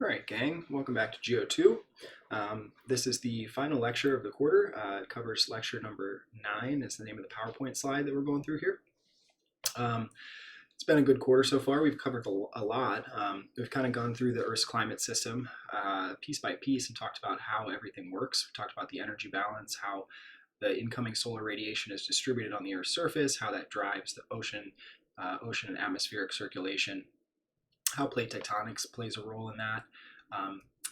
All right, gang, welcome back to Geo2. This is the final lecture of the quarter. It covers lecture number 9 is the name of the PowerPoint slide that we're going through here. It's been a good quarter so far. We've covered a lot. We've kind of gone through the Earth's climate system piece by piece and talked about how everything works. We talked about the energy balance, how the incoming solar radiation is distributed on the Earth's surface, how that drives the ocean and atmospheric circulation, how plate tectonics plays a role in that,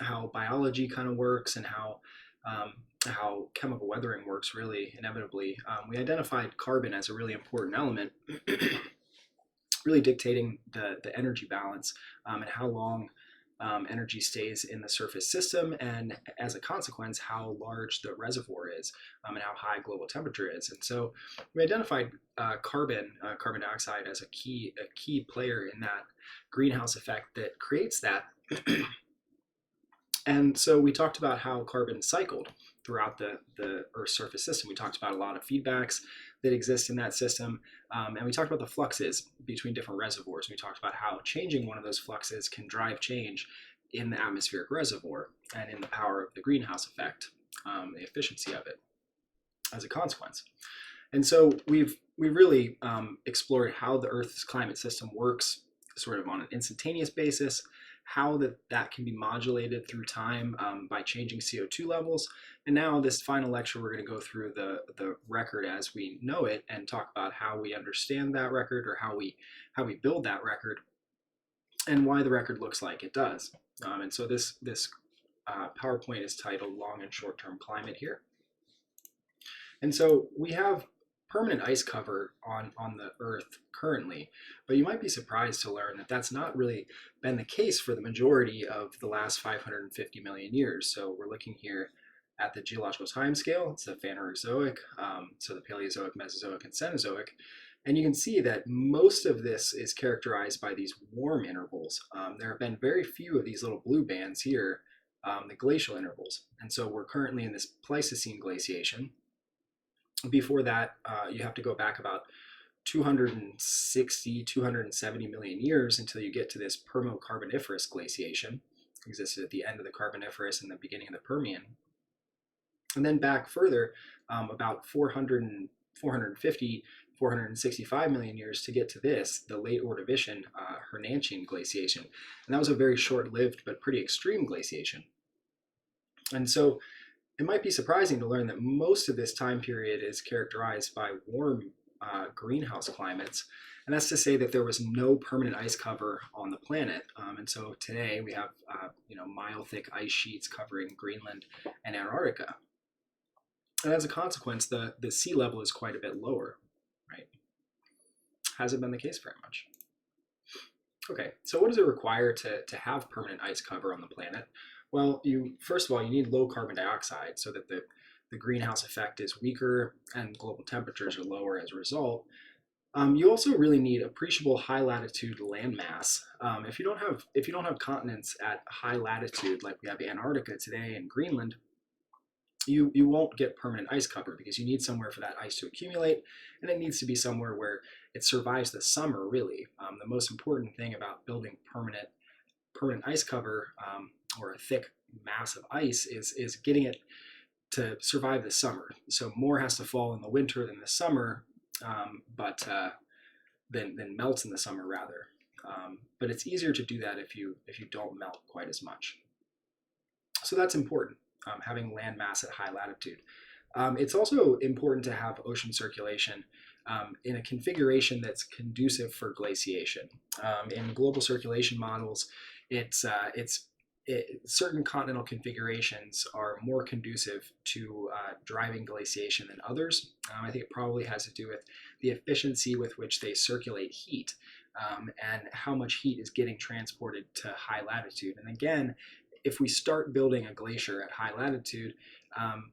how biology kind of works, and how chemical weathering works really inevitably. We identified carbon as a really important element, really dictating the energy balance and how long energy stays in the surface system, and as a consequence, how large the reservoir is and how high global temperature is. And so we identified carbon dioxide as a key player in that greenhouse effect that creates that. And so we talked about how carbon cycled throughout the Earth's surface system. We talked about a lot of feedbacks that exist in that system, and we talked about the fluxes between different reservoirs. We talked about how changing one of those fluxes can drive change in the atmospheric reservoir and in the power of the greenhouse effect, the efficiency of it as a consequence. And so we've really explored how the Earth's climate system works sort of on an instantaneous basis, how that can be modulated through time by changing CO2 levels. And now this final lecture, we're going to go through the record as we know it and talk about how we understand that record, or how we build that record, and why the record looks like it does. And so this PowerPoint is titled Long and Short-Term Climate here. And so we have permanent ice cover on the Earth currently, but you might be surprised to learn that that's not really been the case for the majority of the last 550 million years. So we're looking here at the geological time scale. It's the Phanerozoic, so the Paleozoic, Mesozoic, and Cenozoic. And you can see that most of this is characterized by these warm intervals. There have been very few of these little blue bands here, the glacial intervals. And so we're currently in this Pleistocene glaciation. Before that, you have to go back about 260, 270 million years until you get to this Permo-Carboniferous glaciation. It existed at the end of the Carboniferous and the beginning of the Permian. And then back further, about 450, 465 million years to get to this, the late Ordovician Hernanchian glaciation. And that was a very short-lived but pretty extreme glaciation. And so it might be surprising to learn that most of this time period is characterized by warm greenhouse climates. And that's to say that there was no permanent ice cover on the planet. And so today we have mile-thick ice sheets covering Greenland and Antarctica. And as a consequence, the sea level is quite a bit lower, right? Hasn't been the case very much. Okay, so what does it require to have permanent ice cover on the planet? Well, first of all, you need low carbon dioxide so that the greenhouse effect is weaker and global temperatures are lower as a result. You also really need appreciable high latitude landmass. If you don't have continents at high latitude like we have Antarctica today and Greenland, you won't get permanent ice cover because you need somewhere for that ice to accumulate, and it needs to be somewhere where it survives the summer. Really, the most important thing about building permanent ice cover, or a thick mass of ice, is getting it to survive the summer. So more has to fall in the winter than the summer, but than melts in the summer rather. But it's easier to do that if you don't melt quite as much. So that's important, having land mass at high latitude. It's also important to have ocean circulation in a configuration that's conducive for glaciation. In global circulation models, certain continental configurations are more conducive to driving glaciation than others. I think it probably has to do with the efficiency with which they circulate heat and how much heat is getting transported to high latitude. And again, if we start building a glacier at high latitude,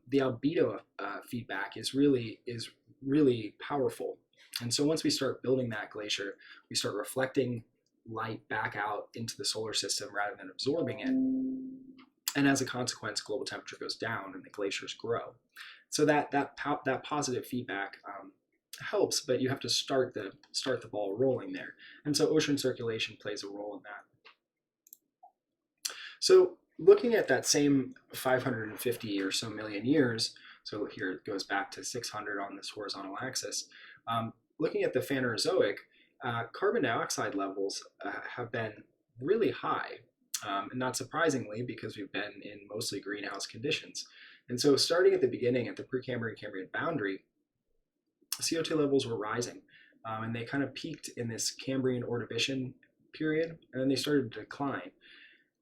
the albedo feedback is really powerful. And so once we start building that glacier, we start reflecting light back out into the solar system rather than absorbing it. And as a consequence, global temperature goes down and the glaciers grow. So that positive feedback helps, but you have to start the ball rolling there. And so ocean circulation plays a role in that. So looking at that same 550 or so million years, so here it goes back to 600 on this horizontal axis, looking at the Phanerozoic, carbon dioxide levels have been really high, and not surprisingly because we've been in mostly greenhouse conditions. And so starting at the beginning, at the Precambrian-Cambrian boundary, CO2 levels were rising, and they kind of peaked in this Cambrian Ordovician period, and then they started to decline.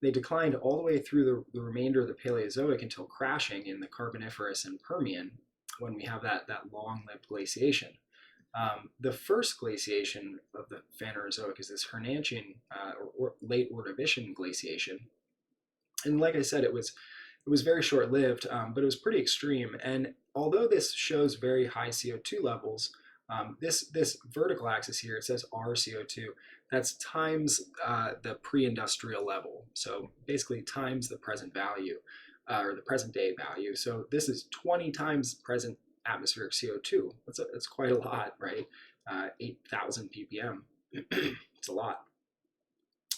They declined all the way through the remainder of the Paleozoic until crashing in the Carboniferous and Permian when we have that long-lived glaciation. The first glaciation of the Phanerozoic is this Hernanchian or late Ordovician glaciation. And like I said, it was very short-lived, but it was pretty extreme. And although this shows very high CO2 levels, this vertical axis here, it says RCO2. That's times the pre-industrial level. So basically times the present value, or the present day value. So this is 20 times present atmospheric CO2. That's quite a lot, right? 8,000 ppm. It's a lot.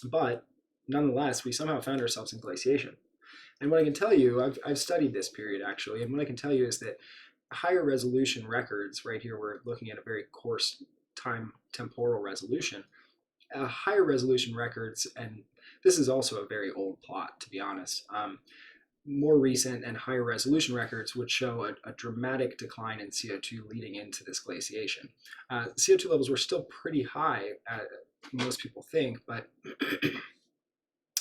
But nonetheless, we somehow found ourselves in glaciation. And what I can tell you, I've studied this period actually, and what I can tell you is that higher resolution records, right here we're looking at a very coarse temporal resolution, higher resolution records, and this is also a very old plot to be honest, more recent and higher resolution records would show a dramatic decline in CO2 leading into this glaciation. CO2 levels were still pretty high, most people think, but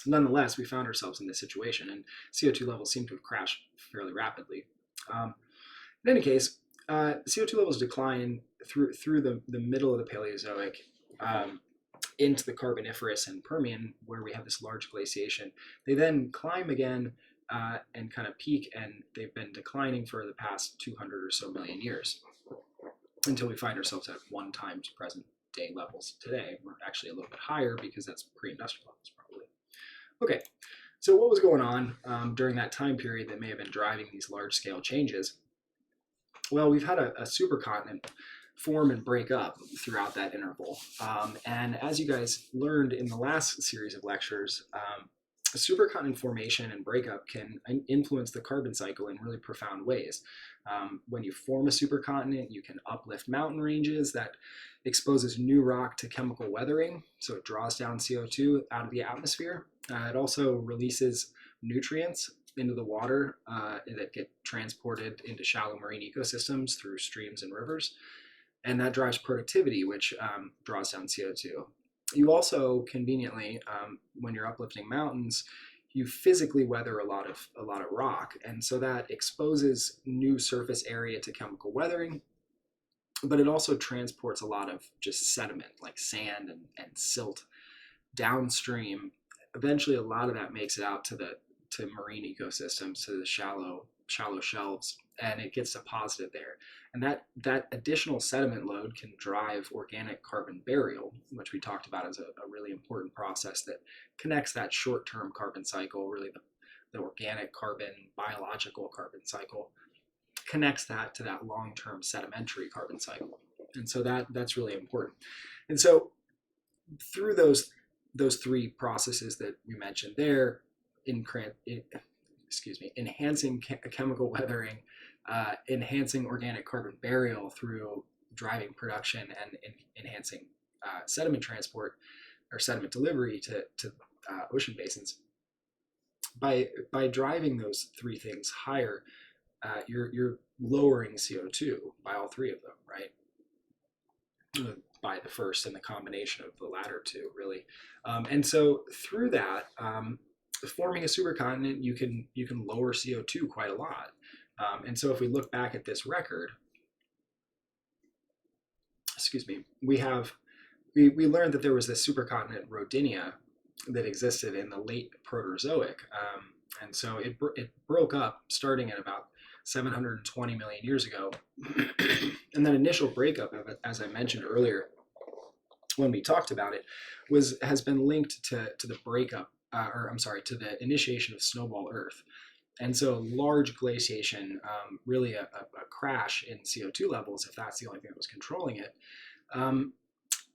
nonetheless, we found ourselves in this situation, and CO2 levels seem to have crashed fairly rapidly. In any case, CO2 levels decline through the middle of the Paleozoic into the Carboniferous and Permian, where we have this large glaciation. They then climb again and kind of peak, and they've been declining for the past 200 or so million years until we find ourselves at 1 times present day levels today. We're actually a little bit higher because that's pre-industrial levels probably. Okay, so what was going on during that time period that may have been driving these large-scale changes? Well, we've had a supercontinent form and break up throughout that interval. And as you guys learned in the last series of lectures, supercontinent formation and breakup can influence the carbon cycle in really profound ways. When you form a supercontinent, you can uplift mountain ranges that exposes new rock to chemical weathering, so it draws down CO2 out of the atmosphere. It also releases nutrients into the water that get transported into shallow marine ecosystems through streams and rivers. And that drives productivity, which draws down CO2. You also conveniently, when you're uplifting mountains, you physically weather a lot of rock, and so that exposes new surface area to chemical weathering. But it also transports a lot of just sediment, like sand and silt, downstream. Eventually, a lot of that makes it out to marine ecosystems, to the shallow shelves, and it gets deposited there. And that additional sediment load can drive organic carbon burial, which we talked about as a really important process that connects that short-term carbon cycle, really the organic carbon, biological carbon cycle, connects that to that long-term sedimentary carbon cycle. And so that's really important. And so through those 3 processes that we mentioned there, enhancing chemical weathering, enhancing organic carbon burial through driving production, and enhancing sediment transport or sediment delivery to ocean basins. By driving those 3 things higher, you're lowering CO2 by all 3 of them, right? By the first and the combination of the latter 2, really. And so through that, forming a supercontinent, you can lower CO2 quite a lot. And so if we look back at this record, we learned that there was this supercontinent Rodinia that existed in the late Proterozoic. And so it broke up starting at about 720 million years ago. And that initial breakup of it, as I mentioned earlier, when we talked about it, has been linked to the breakup, to the initiation of snowball Earth. And so large glaciation, really a crash in CO2 levels, if that's the only thing that was controlling it.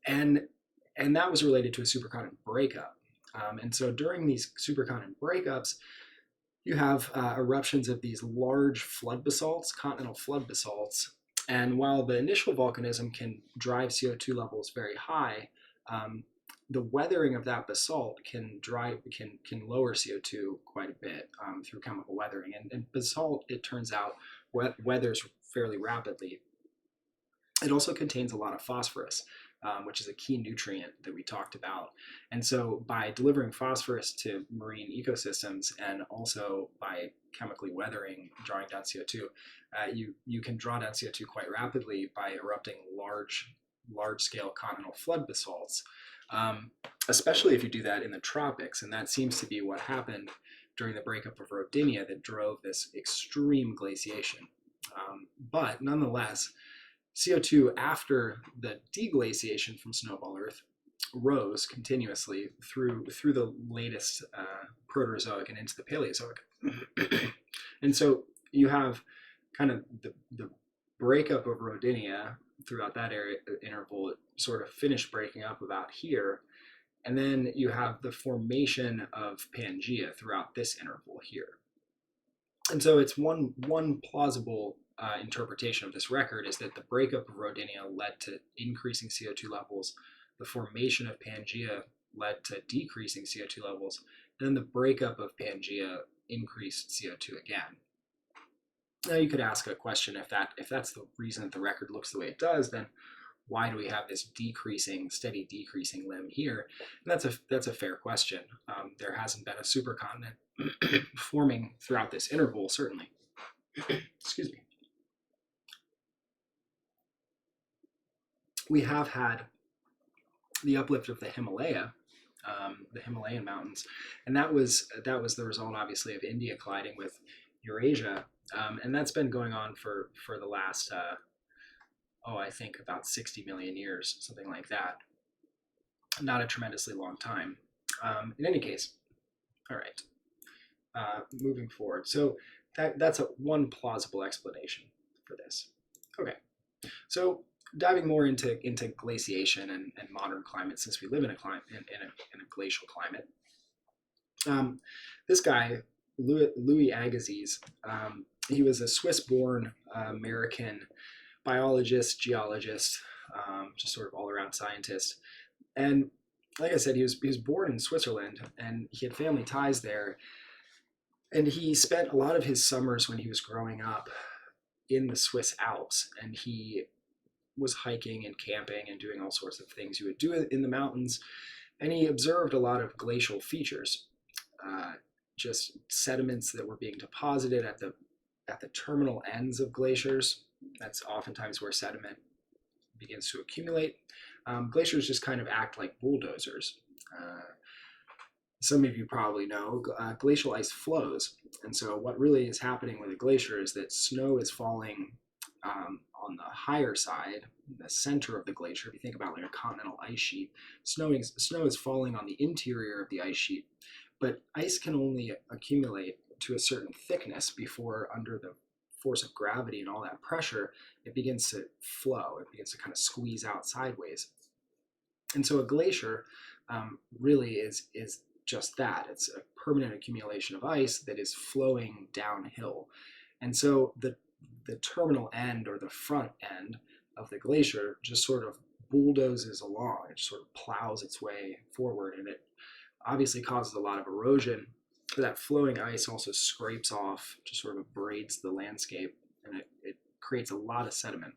And that was related to a supercontinent breakup. And so during these supercontinent breakups, you have eruptions of these large flood basalts, continental flood basalts. And while the initial volcanism can drive CO2 levels very high, the weathering of that basalt can lower CO2 quite a bit through chemical weathering. And basalt, it turns out, weathers fairly rapidly. It also contains a lot of phosphorus, which is a key nutrient that we talked about. And so by delivering phosphorus to marine ecosystems and also by chemically weathering, drawing down CO2, you can draw down CO2 quite rapidly by erupting large-scale continental flood basalts, especially if you do that in the tropics. And that seems to be what happened during the breakup of Rodinia that drove this extreme glaciation. But nonetheless, CO2 after the deglaciation from snowball Earth rose continuously through the latest Proterozoic and into the Paleozoic. And so you have kind of the breakup of Rodinia throughout that interval. It sort of finished breaking up about here. And then you have the formation of Pangaea throughout this interval here. And so it's one plausible interpretation of this record is that the breakup of Rodinia led to increasing CO2 levels, the formation of Pangaea led to decreasing CO2 levels, and then the breakup of Pangaea increased CO2 again. Now you could ask a question, if that's the reason that the record looks the way it does, then why do we have this steady decreasing limb here? And that's a fair question. There hasn't been a supercontinent forming throughout this interval, certainly. Excuse me. We have had the uplift of the Himalayan mountains, and that was the result, obviously, of India colliding with Eurasia, and that's been going on for the last, I think about 60 million years, something like that. Not a tremendously long time. In any case, all right, moving forward. So that's one plausible explanation for this. Okay, so diving more into glaciation and modern climate, since we live in a glacial climate. This guy, Louis Agassiz, he was a Swiss-born American biologist, geologist, just sort of all-around scientist. And like I said, he was born in Switzerland, and he had family ties there. And he spent a lot of his summers when he was growing up in the Swiss Alps, and he was hiking and camping and doing all sorts of things you would do in the mountains. And he observed a lot of glacial features, just sediments that were being deposited at the terminal ends of glaciers. That's oftentimes where sediment begins to accumulate. Glaciers just kind of act like bulldozers. Some of you probably know glacial ice flows. And so what really is happening with a glacier is that snow is falling on the higher side, the center of the glacier. If you think about like a continental ice sheet, snow is falling on the interior of the ice sheet, but ice can only accumulate to a certain thickness before, under the force of gravity and all that pressure, it begins to flow. It begins to kind of squeeze out sideways. And so a glacier really is just that. It's a permanent accumulation of ice that is flowing downhill. And so the terminal end, or the front end of the glacier, just sort of bulldozes along. It just sort of plows its way forward, and it obviously causes a lot of erosion. That flowing ice also scrapes off, just sort of abrades the landscape, and it creates a lot of sediment.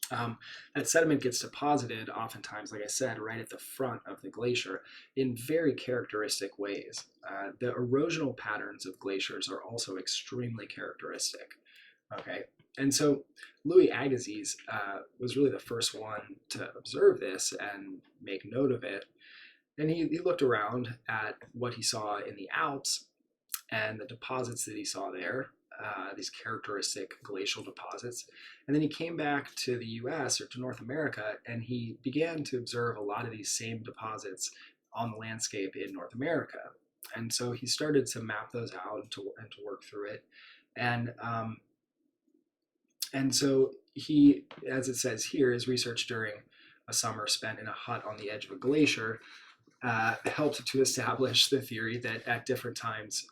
That sediment gets deposited oftentimes, like I said, right at the front of the glacier in very characteristic ways. The erosional patterns of glaciers are also extremely characteristic. Okay, and so Louis Agassiz was really the first one to observe this and make note of it. And he looked around at what he saw in the Alps and the deposits that he saw there, these characteristic glacial deposits. And then he came back to the US, or to North America, and he began to observe a lot of these same deposits on the landscape in North America. And so he started to map those out and to work through it. And so he, as it says here, his research during a summer spent in a hut on the edge of a glacier helped to establish the theory that at different times,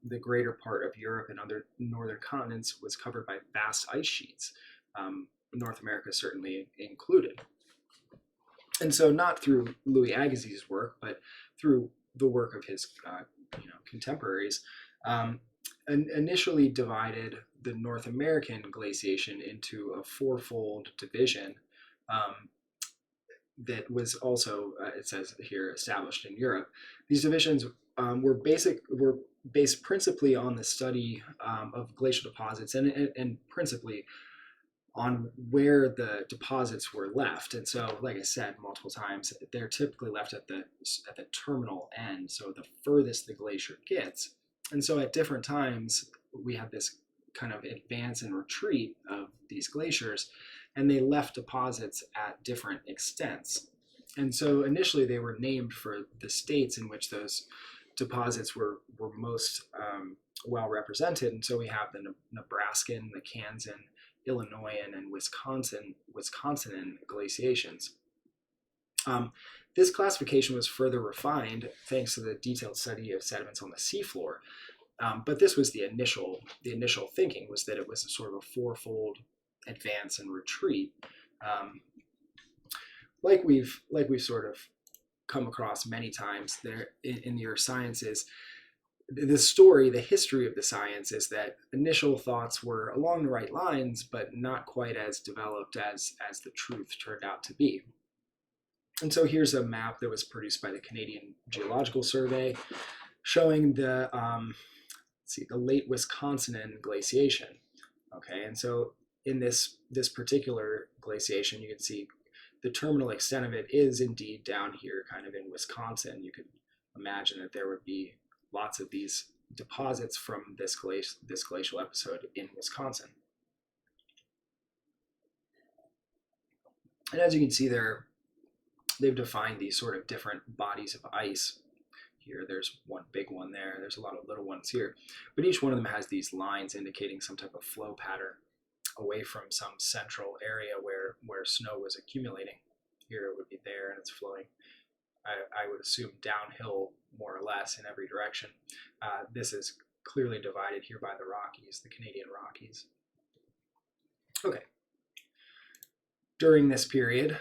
the greater part of Europe and other northern continents was covered by vast ice sheets, North America certainly included. And so not through Louis Agassiz's work, but through the work of his contemporaries, initially divided the North American glaciation into a fourfold division that was also, it says here, established in Europe. These divisions were based principally on the study of glacial deposits and principally on where the deposits were left. And so, like I said multiple times, they're typically left at the terminal end, so the furthest the glacier gets. And so at different times, we have this kind of advance and retreat of these glaciers, and they left deposits at different extents. And so initially they were named for the states in which those deposits were most well represented. And so we have the Nebraskan, the Kansan, Illinoisan, and Wisconsin glaciations. This classification was further refined thanks to the detailed study of sediments on the seafloor. But this was the initial thinking, was that it was a sort of a fourfold advance and retreat. Like we've sort of come across many times there in the earth sciences, the history of the science is that initial thoughts were along the right lines, but not quite as developed as the truth turned out to be. And so here's a map that was produced by the Canadian Geological Survey showing the late Wisconsin glaciation. Okay, and so in this particular glaciation, you can see the terminal extent of it is indeed down here, kind of in Wisconsin. You could imagine that there would be lots of these deposits from this glacial episode in Wisconsin. And as you can see there, they've defined these sort of different bodies of ice. Here, there's one big one there. There's a lot of little ones here. But each one of them has these lines indicating some type of flow pattern away from some central area where snow was accumulating. Here it would be there, and it's flowing, I would assume, downhill more or less in every direction. This is clearly divided here by the Rockies, the Canadian Rockies. Okay. During this period,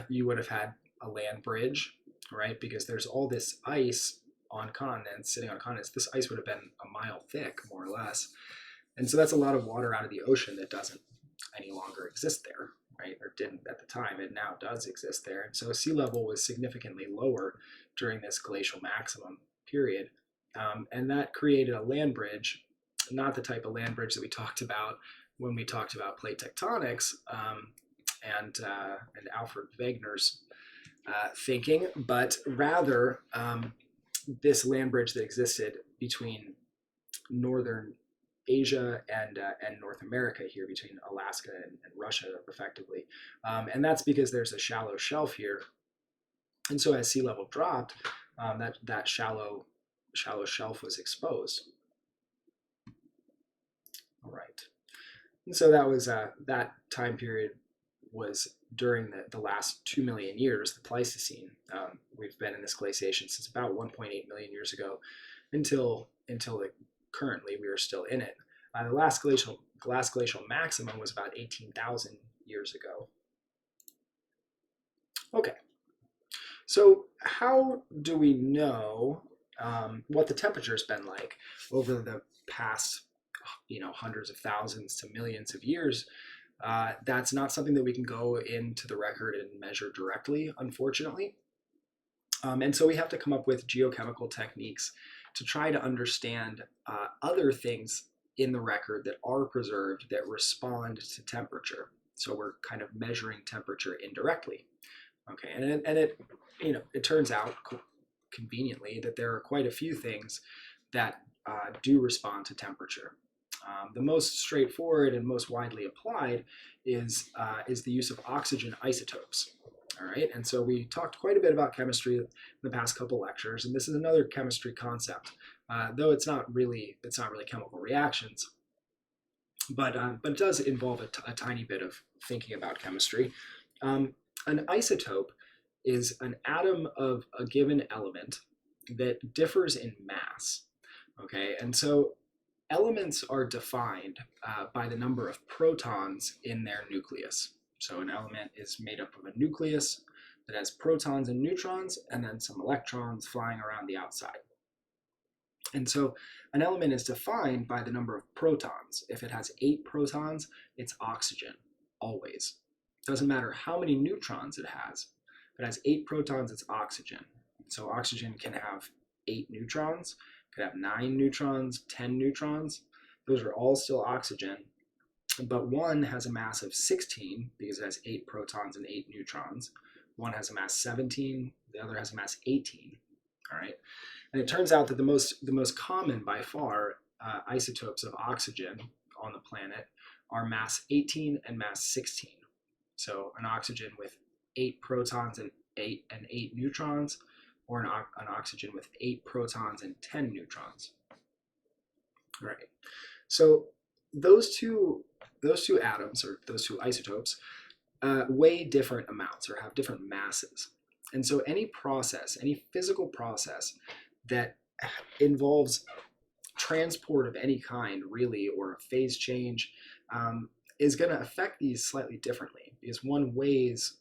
you would have had a land bridge, right? Because there's all this ice on continents, sitting on continents. This ice would have been a mile thick, more or less. And so that's a lot of water out of the ocean that doesn't any longer exist there, right? Or didn't at the time. It now does exist there. And so sea level was significantly lower during this glacial maximum period. And that created a land bridge, not the type of land bridge that we talked about when we talked about plate tectonics and Alfred Wegener's thinking, but rather this land bridge that existed between northern Asia and North America here, between Alaska and Russia, effectively. And that's because there's a shallow shelf here. And so as sea level dropped, that shallow shelf was exposed. All right. And so that was that time period was during the last 2 million years, the Pleistocene. We've been in this glaciation since about 1.8 million years ago until currently we are still in it. The last glacial maximum was about 18,000 years ago. Okay, so how do we know what the temperature's been like over the past, hundreds of thousands to millions of years? That's not something that we can go into the record and measure directly, unfortunately. And so we have to come up with geochemical techniques to try to understand other things in the record that are preserved that respond to temperature. So we're kind of measuring temperature indirectly. Okay, and it turns out conveniently that there are quite a few things that do respond to temperature. The most straightforward and most widely applied is the use of oxygen isotopes. All right, and so we talked quite a bit about chemistry in the past couple lectures, and this is another chemistry concept, though it's not really chemical reactions, but it does involve a tiny bit of thinking about chemistry. An isotope is an atom of a given element that differs in mass. Okay, and so elements are defined by the number of protons in their nucleus. So an element is made up of a nucleus that has protons and neutrons, and then some electrons flying around the outside. And so an element is defined by the number of protons. If it has 8 protons, it's oxygen, always. It doesn't matter how many neutrons it has. If it has 8 protons, it's oxygen. So oxygen can have 8 neutrons, could have 9 neutrons, 10 neutrons. Those are all still oxygen. But one has a mass of 16 because it has 8 protons and 8 neutrons. One has a mass 17, the other has a mass 18. All right. And it turns out that the most common by far isotopes of oxygen on the planet are mass 18 and mass 16. So an oxygen with 8 protons and 8 neutrons, or an oxygen with 8 protons and 10 neutrons. All right. So those two atoms, or those two isotopes, weigh different amounts or have different masses. And so any process, any physical process that involves transport of any kind, really, or a phase change, is going to affect these slightly differently, because one weighs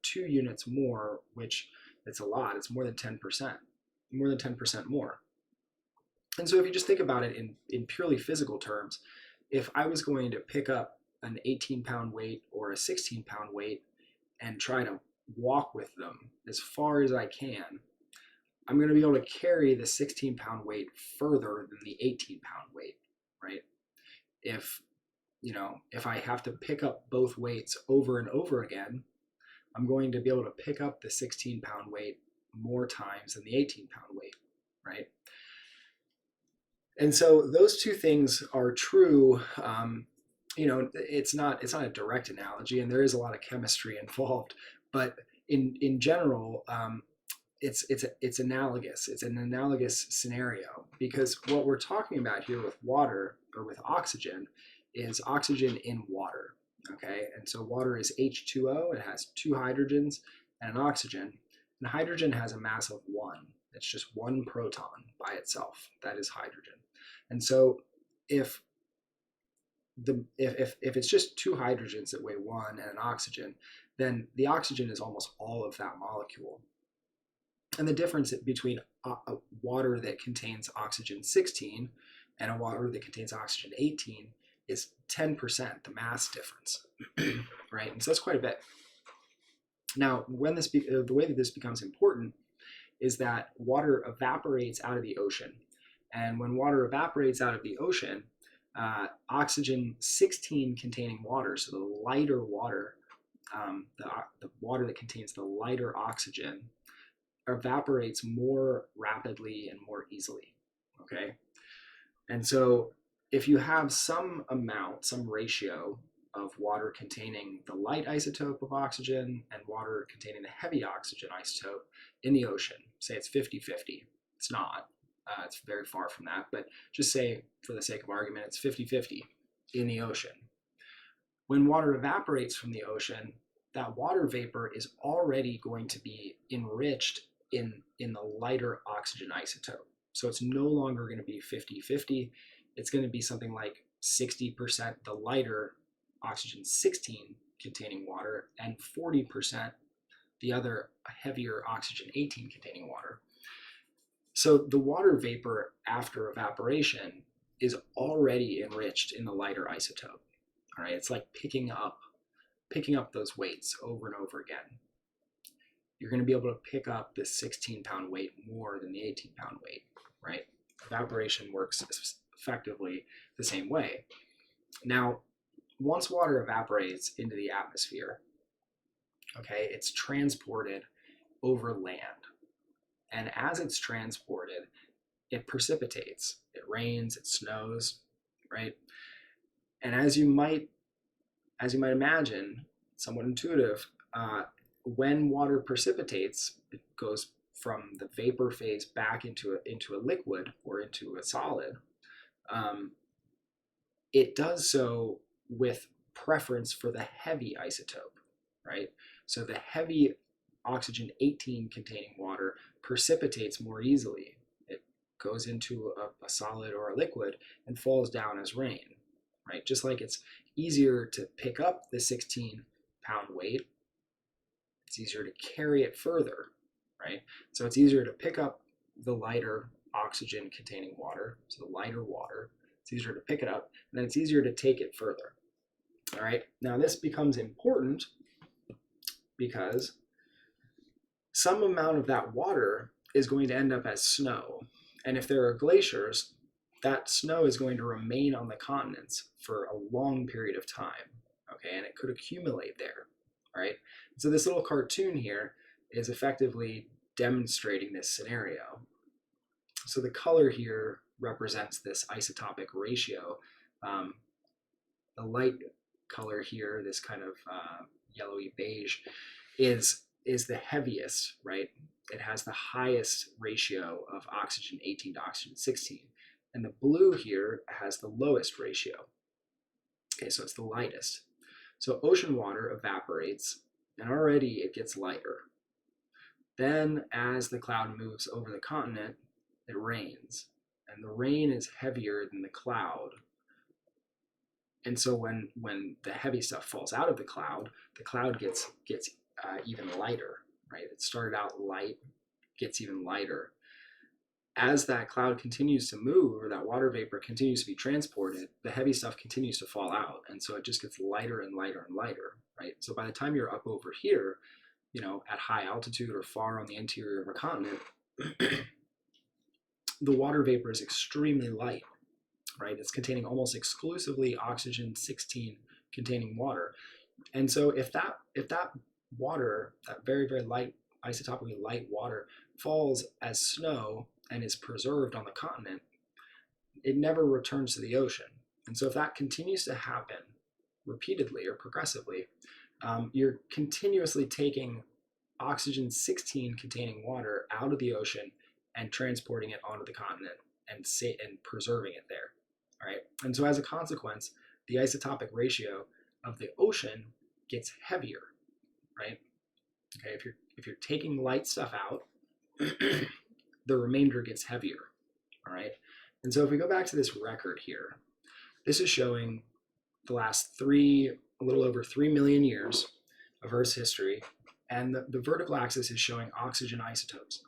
2 units more, which it's a lot. It's more than 10%, more than 10% more. And so if you just think about it in purely physical terms, if I was going to pick up an 18-pound weight or a 16-pound weight and try to walk with them as far as I can, I'm going to be able to carry the 16-pound weight further than the 18-pound weight, right? If I have to pick up both weights over and over again, I'm going to be able to pick up the 16-pound weight more times than the 18-pound weight, right? And so those two things are true. It's not a direct analogy, and there is a lot of chemistry involved, but in general, it's analogous. It's an analogous scenario, because what we're talking about here with water, or with oxygen, is oxygen in water. Okay, and so water is H2O. It has 2 hydrogens and an oxygen, and hydrogen has a mass of 1. It's just 1 proton by itself. That is hydrogen. And so if it's just 2 hydrogens that weigh 1 and an oxygen, then the oxygen is almost all of that molecule. And the difference between a water that contains oxygen 16 and a water that contains oxygen 18 is 10%, the mass difference, right? And so that's quite a bit. Now, the way that this becomes important is that water evaporates out of the ocean. And when water evaporates out of the ocean, oxygen 16 containing water, so the lighter water, the water that contains the lighter oxygen, evaporates more rapidly and more easily, okay? And so if you have some ratio of water containing the light isotope of oxygen and water containing the heavy oxygen isotope in the ocean, say it's 50-50. It's not. It's very far from that, but just say, for the sake of argument, it's 50-50 in the ocean. When water evaporates from the ocean, that water vapor is already going to be enriched in the lighter oxygen isotope. So it's no longer going to be 50-50. It's going to be something like 60% the lighter oxygen 16 containing water and 40% the other heavier oxygen 18 containing water. So the water vapor after evaporation is already enriched in the lighter isotope. All right, it's like picking up those weights over and over again. You're going to be able to pick up the 16-pound weight more than the 18-pound weight, right? Evaporation works effectively the same way. Now, once water evaporates into the atmosphere, okay, it's transported over land. And as it's transported, it precipitates. It rains, it snows, right? And as you might imagine, somewhat intuitive, when water precipitates, it goes from the vapor phase back into a liquid or into a solid. It does so with preference for the heavy isotope, right? So the heavy oxygen 18 containing water precipitates more easily. It goes into a solid or a liquid and falls down as rain, right? Just like it's easier to pick up the 16-pound weight, it's easier to carry it further, right? So it's easier to pick up the lighter oxygen containing water, so the lighter water, it's easier to pick it up, and then it's easier to take it further. All right, now this becomes important because some amount of that water is going to end up as snow. And if there are glaciers, that snow is going to remain on the continents for a long period of time, okay? And it could accumulate there, all right? So this little cartoon here is effectively demonstrating this scenario. So the color here represents this isotopic ratio. The light color here, this kind of yellowy beige, is the heaviest, right? It has the highest ratio of oxygen 18 to oxygen 16. And the blue here has the lowest ratio. Okay, so it's the lightest. So ocean water evaporates, and already it gets lighter. Then as the cloud moves over the continent, it rains. And the rain is heavier than the cloud. And so when the heavy stuff falls out of the cloud gets even lighter, right? It started out light, gets even lighter. As that cloud continues to move, or that water vapor continues to be transported, the heavy stuff continues to fall out. And so it just gets lighter and lighter and lighter, right? So by the time you're up over here, you know, at high altitude or far on the interior of a continent, the water vapor is extremely light, right? It's containing almost exclusively oxygen 16 containing water. And so if that water, that very, very light, isotopically light water, falls as snow and is preserved on the continent, it never returns to the ocean. And so if that continues to happen repeatedly or progressively, you're continuously taking oxygen 16 containing water out of the ocean and transporting it onto the continent and preserving it there. All right. And so as a consequence, the isotopic ratio of the ocean gets heavier, right? Okay, if you're taking light stuff out, the remainder gets heavier. All right. And so if we go back to this record here, this is showing the last a little over 3 million years of Earth's history, and the vertical axis is showing oxygen isotopes.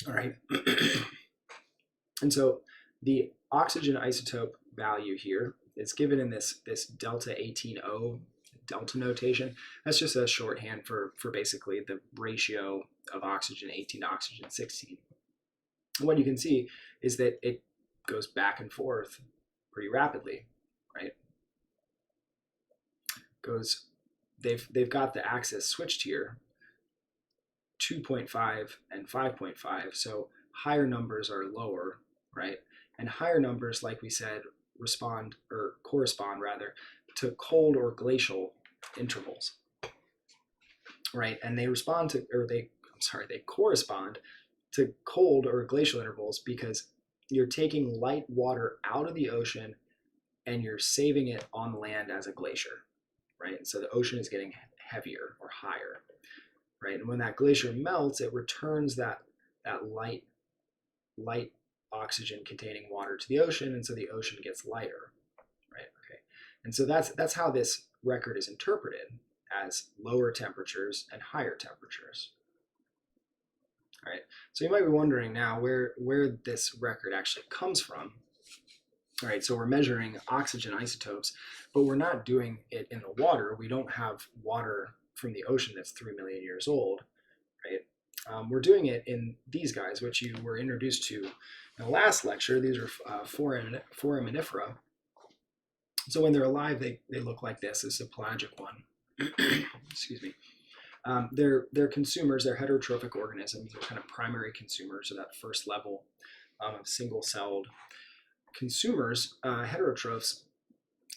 All right. And so the oxygen isotope value here is given in this delta 18O delta notation. That's just a shorthand for basically the ratio of oxygen 18 to oxygen 16. And what you can see is that it goes back and forth pretty rapidly, right? They've got the axis switched here, 2.5 and 5.5. So higher numbers are lower, right? And higher numbers, like we said, correspond to cold or glacial intervals, right? And they correspond to cold or glacial intervals because you're taking light water out of the ocean and you're saving it on land as a glacier, right? And so the ocean is getting heavier or higher, right? And when that glacier melts, it returns that light oxygen containing water to the ocean, and so the ocean gets lighter, right? Okay. And so that's how this record is interpreted, as lower temperatures and higher temperatures. All right. So you might be wondering now where this record actually comes from. All right, so we're measuring oxygen isotopes, but we're not doing it in the water. We don't have water from the ocean that's 3 million years old, right? We're doing it in these guys, which you were introduced to in the last lecture. These are foraminifera. So when they're alive, they look like this. This is a pelagic one. Excuse me. They're consumers. They're heterotrophic organisms. They're kind of primary consumers, so that first level of single-celled consumers, heterotrophs,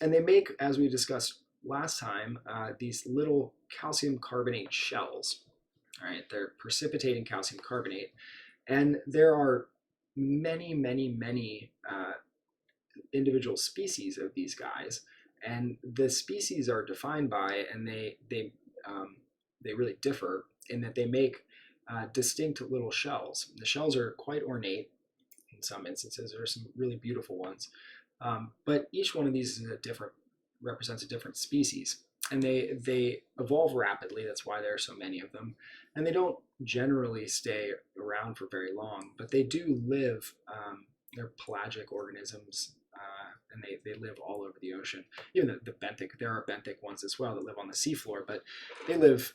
and they make, as we discussed last time, these little calcium carbonate shells. All right, they're precipitating calcium carbonate, and there are many individual species of these guys, and the species are defined by, and they they really differ in that they make distinct little shells. The shells are quite ornate in some instances. There are some really beautiful ones, but each one of these is represents a different species, and they evolve rapidly. That's why there are so many of them, and they don't generally stay around for very long, but they do live. They're pelagic organisms, and they live all over the ocean. Even the benthic, there are benthic ones as well that live on the seafloor, but they live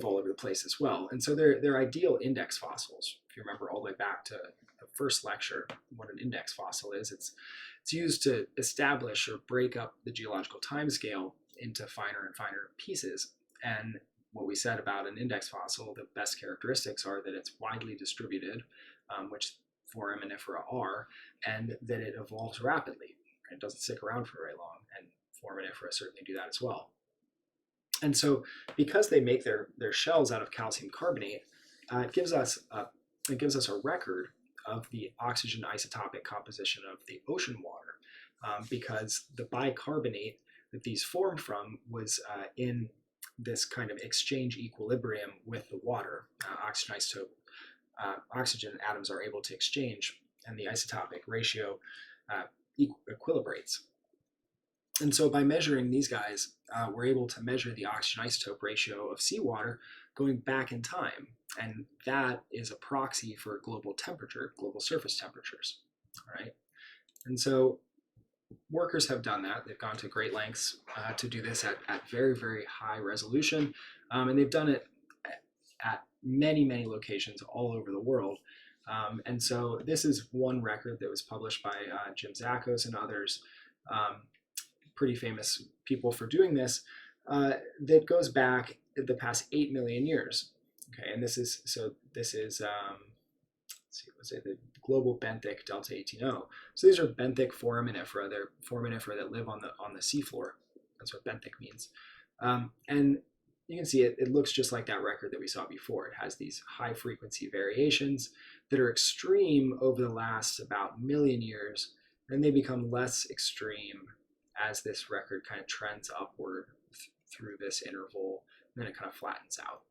all over the place as well. And so they're ideal index fossils. If you remember all the way back to the first lecture, what an index fossil is, it's used to establish or break up the geological timescale into finer and finer pieces. And what we said about an index fossil, the best characteristics are that it's widely distributed, which foraminifera are, and that it evolves rapidly. It doesn't stick around for very long, and foraminifera certainly do that as well. And so because they make their shells out of calcium carbonate, it gives us a record of the oxygen isotopic composition of the ocean water, because the bicarbonate that these formed from was in this kind of exchange equilibrium with the water. Oxygen isotope, oxygen atoms are able to exchange, and the isotopic ratio equilibrates. And so by measuring these guys, we're able to measure the oxygen isotope ratio of seawater going back in time. And that is a proxy for global temperature, global surface temperatures. All right. And so workers have done that. They've gone to great lengths to do this at very, very high resolution. And they've done it at many, many locations all over the world. And so this is one record that was published by Jim Zakos and others, pretty famous people for doing this, that goes back the past 8 million years. Okay, and this is let's see, was it the global benthic delta 18O? So these are benthic foraminifera. They're foraminifera that live on the seafloor. That's what benthic means. And you can see it looks just like that record that we saw before. It has these high frequency variations that are extreme over the last about million years, and they become less extreme as this record kind of trends upward through this interval, and then it kind of flattens out.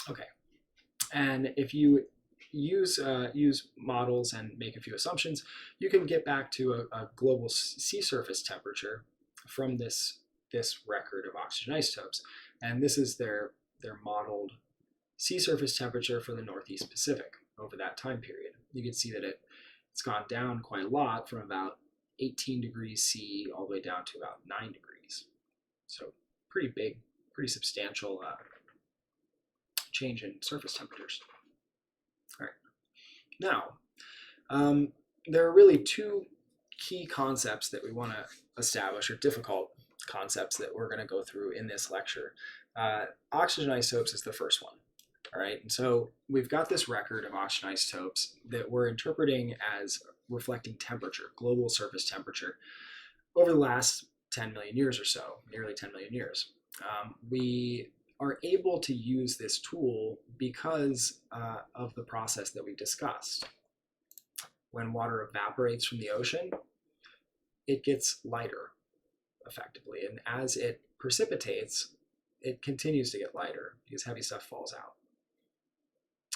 Okay, and if you use models and make a few assumptions, you can get back to a global sea surface temperature from this record of oxygen isotopes. And this is their modeled sea surface temperature for the Northeast Pacific over that time period. You can see that it's gone down quite a lot from about 18 degrees C all the way down to about 9 degrees. So pretty big, pretty substantial change in surface temperatures. All right. Now, there are really two key concepts that we want to establish, or difficult concepts that we're going to go through in this lecture. Oxygen isotopes is the first one. All right, and so we've got this record of oxygen isotopes that we're interpreting as reflecting temperature, global surface temperature, over the last 10 million years or so, nearly 10 million years. We are able to use this tool because of the process that we discussed. When water evaporates from the ocean, it gets lighter, effectively, and as it precipitates, it continues to get lighter because heavy stuff falls out.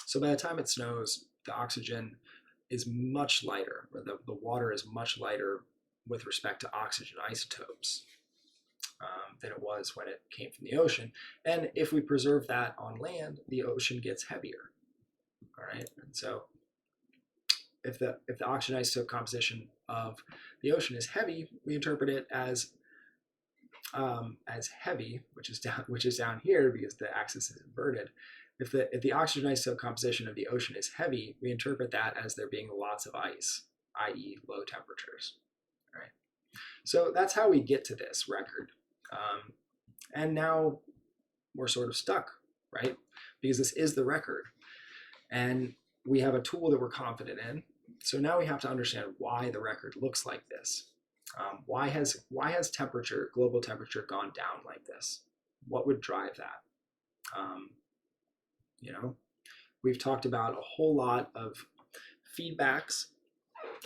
So by the time it snows, the oxygen is much lighter, or the water is much lighter with respect to oxygen isotopes than it was when it came from the ocean. And if we preserve that on land, the ocean gets heavier. All right, and so if the oxygen isotope composition of the ocean is heavy, we interpret it as heavy, which is down here because the axis is inverted. If the oxygen isotope composition of the ocean is heavy, we interpret that as there being lots of ice, i.e. low temperatures. All right. So that's how we get to this record. And now we're sort of stuck, right? Because this is the record. And we have a tool that we're confident in. So now we have to understand why the record looks like this. Why has temperature, global temperature, gone down like this? What would drive that? We've talked about a whole lot of feedbacks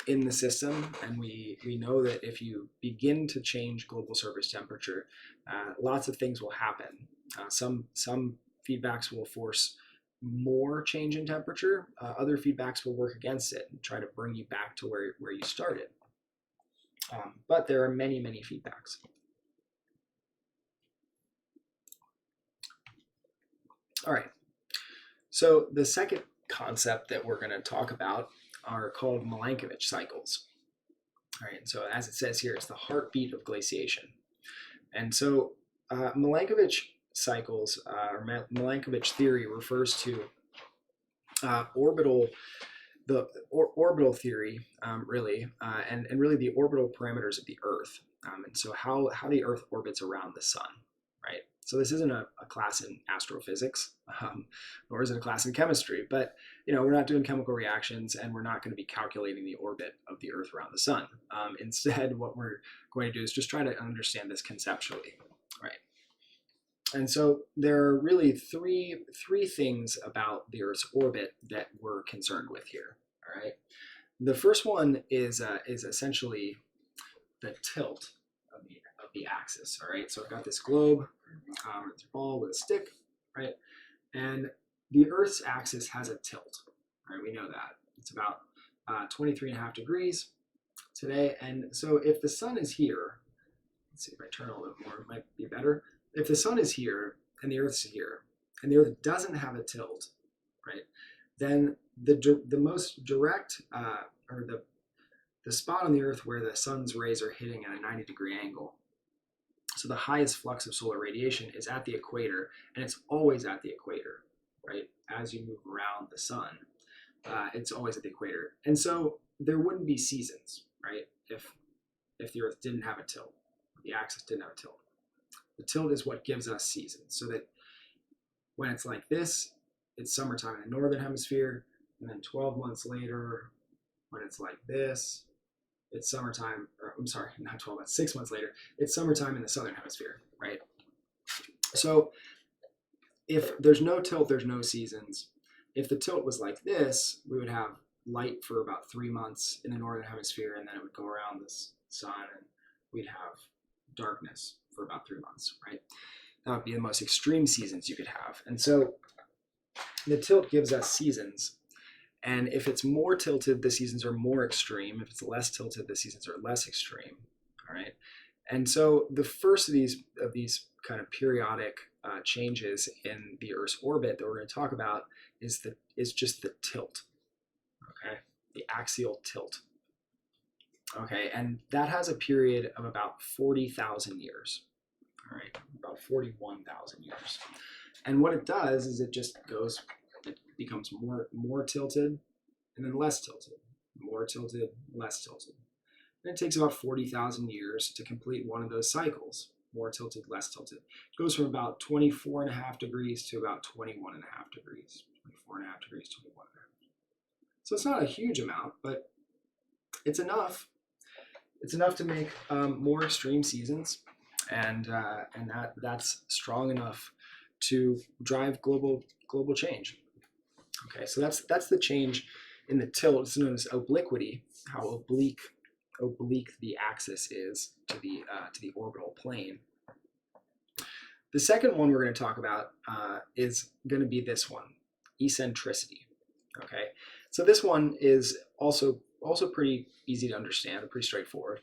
in the system, and we know that if you begin to change global surface temperature, lots of things will happen. Some feedbacks will force more change in temperature. Other feedbacks will work against it and try to bring you back to where you started. But there are many feedbacks. All right. So the second concept that we're going to talk about are called Milankovitch cycles. All right, and so as it says here, it's the heartbeat of glaciation. And so Milankovitch cycles, or Milankovitch theory, refers to orbital theory, really, and really the orbital parameters of the Earth, and so how the Earth orbits around the sun, right? So this isn't a class in astrophysics, nor is it a class in chemistry, but we're not doing chemical reactions, and we're not going to be calculating the orbit of the Earth around the sun. Instead, what we're going to do is just try to understand this conceptually, right? And so there are really three things about the Earth's orbit that we're concerned with here. All right. The first one is essentially the tilt of the axis. All right. So I've got this globe, it's a ball with a stick, right? And the Earth's axis has a tilt. All right. We know that it's about 23.5 degrees today. And so if the sun is here, let's see if I turn a little more, it might be better. If the sun is here and the Earth's here, and the Earth doesn't have a tilt, right, then the most direct, or the spot on the Earth where the sun's rays are hitting at a 90-degree angle, so the highest flux of solar radiation is at the equator, and it's always at the equator, right? As you move around the sun, it's always at the equator. And so there wouldn't be seasons, right, if the Earth didn't have a tilt, the axis didn't have a tilt. The tilt is what gives us seasons, so that when it's like this, it's summertime in the northern hemisphere, and then 12 months later, when it's like this, it's summertime, or I'm sorry, not 12 months, 6 months later, it's summertime in the southern hemisphere, right? So if there's no tilt, there's no seasons. If the tilt was like this, we would have light for about 3 months in the northern hemisphere, and then it would go around the sun, and we'd have darkness for about 3 months, right? That would be the most extreme seasons you could have. And so the tilt gives us seasons. And if it's more tilted, the seasons are more extreme. If it's less tilted, the seasons are less extreme, all right? And so the first of these kind of periodic changes in the Earth's orbit that we're going to talk about is just the tilt, okay? The axial tilt. Okay, and that has a period of about 40,000 years. All right, about 41,000 years. And what it does is it becomes more tilted and then less tilted, more tilted, less tilted. And it takes about 40,000 years to complete one of those cycles, more tilted, less tilted. It goes from about 24.5 degrees to about 21.5 degrees, 24.5 degrees, 21.5. So it's not a huge amount, but it's enough. It's enough to make more extreme seasons, and that's strong enough to drive global change. Okay, so that's the change in the tilt. It's known as obliquity, how oblique the axis is to the orbital plane. The second one we're going to talk about is going to be this one, eccentricity. Okay, so this one is also pretty easy to understand, pretty straightforward.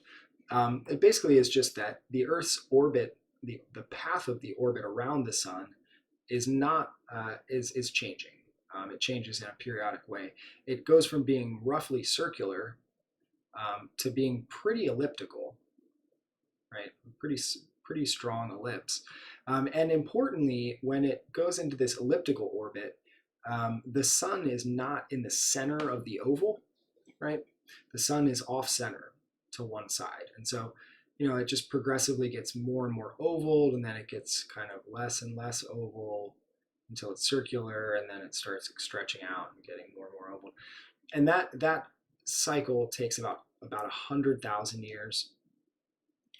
It basically is just that the Earth's orbit, the path of the orbit around the sun, is changing. It changes in a periodic way. It goes from being roughly circular to being pretty elliptical, right? Pretty strong ellipse. And importantly, when it goes into this elliptical orbit, the sun is not in the center of the oval, right? The sun is off center to one side. And so, it just progressively gets more and more oval, and then it gets kind of less and less oval until it's circular, and then it starts stretching out and getting more and more oval. And that cycle takes about 100,000 years.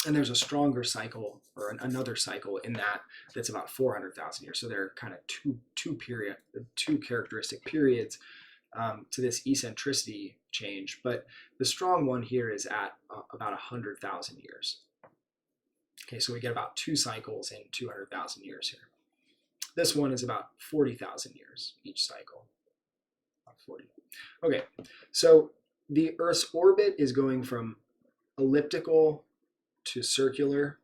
And there's a stronger cycle, or another cycle in that's about 400,000 years. So there are kind of two characteristic periods to this eccentricity change, but the strong one here is at about 100,000 years. Okay, so we get about 2 cycles in 200,000 years here. This one is about 40,000 years each cycle. 40. Okay, so the Earth's orbit is going from elliptical to circular,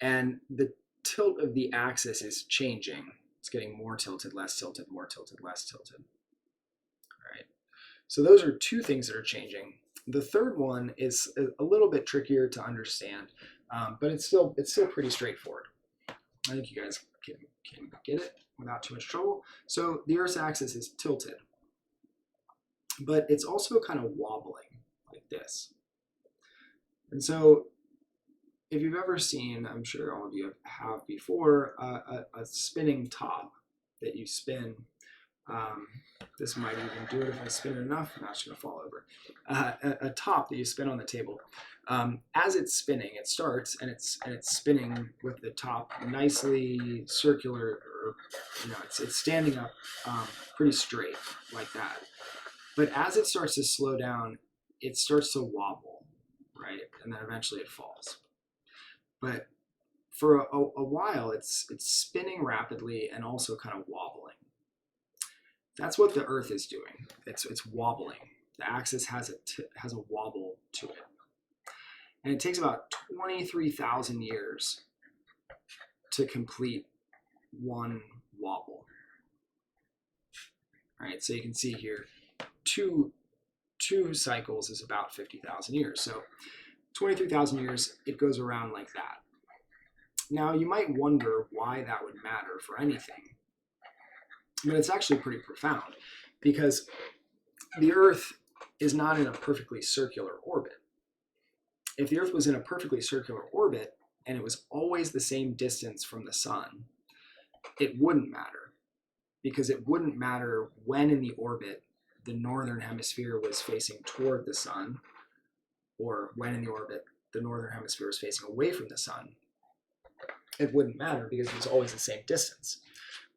and the tilt of the axis is changing. It's getting more tilted, less tilted, more tilted, less tilted. All right, so those are 2 things that are changing. The third one is a little bit trickier to understand, but it's still pretty straightforward. I think you guys can get it without too much trouble. So the Earth's axis is tilted, but it's also kind of wobbling like this. And so if you've ever seen, I'm sure all of you have before, a spinning top that you spin. This might even do it if I spin it enough. I'm not just going to fall over. A top that you spin on the table. As it's spinning, it starts and it's spinning with the top nicely circular, or it's standing up pretty straight like that. But as it starts to slow down, it starts to wobble, right? And then eventually it falls. But for a while, it's spinning rapidly and also kind of wobbling. That's what the Earth is doing. It's wobbling. The axis has a wobble to it, and it takes about 23,000 years to complete one wobble. All right, so you can see here, two cycles is about 50,000 years. So 23,000 years, it goes around like that. Now you might wonder why that would matter for anything. But it's actually pretty profound, because the Earth is not in a perfectly circular orbit. If the Earth was in a perfectly circular orbit and it was always the same distance from the sun, it wouldn't matter, because it wouldn't matter when in the orbit the northern hemisphere was facing toward the sun, or when in the orbit the northern hemisphere was facing away from the sun. It wouldn't matter because it was always the same distance.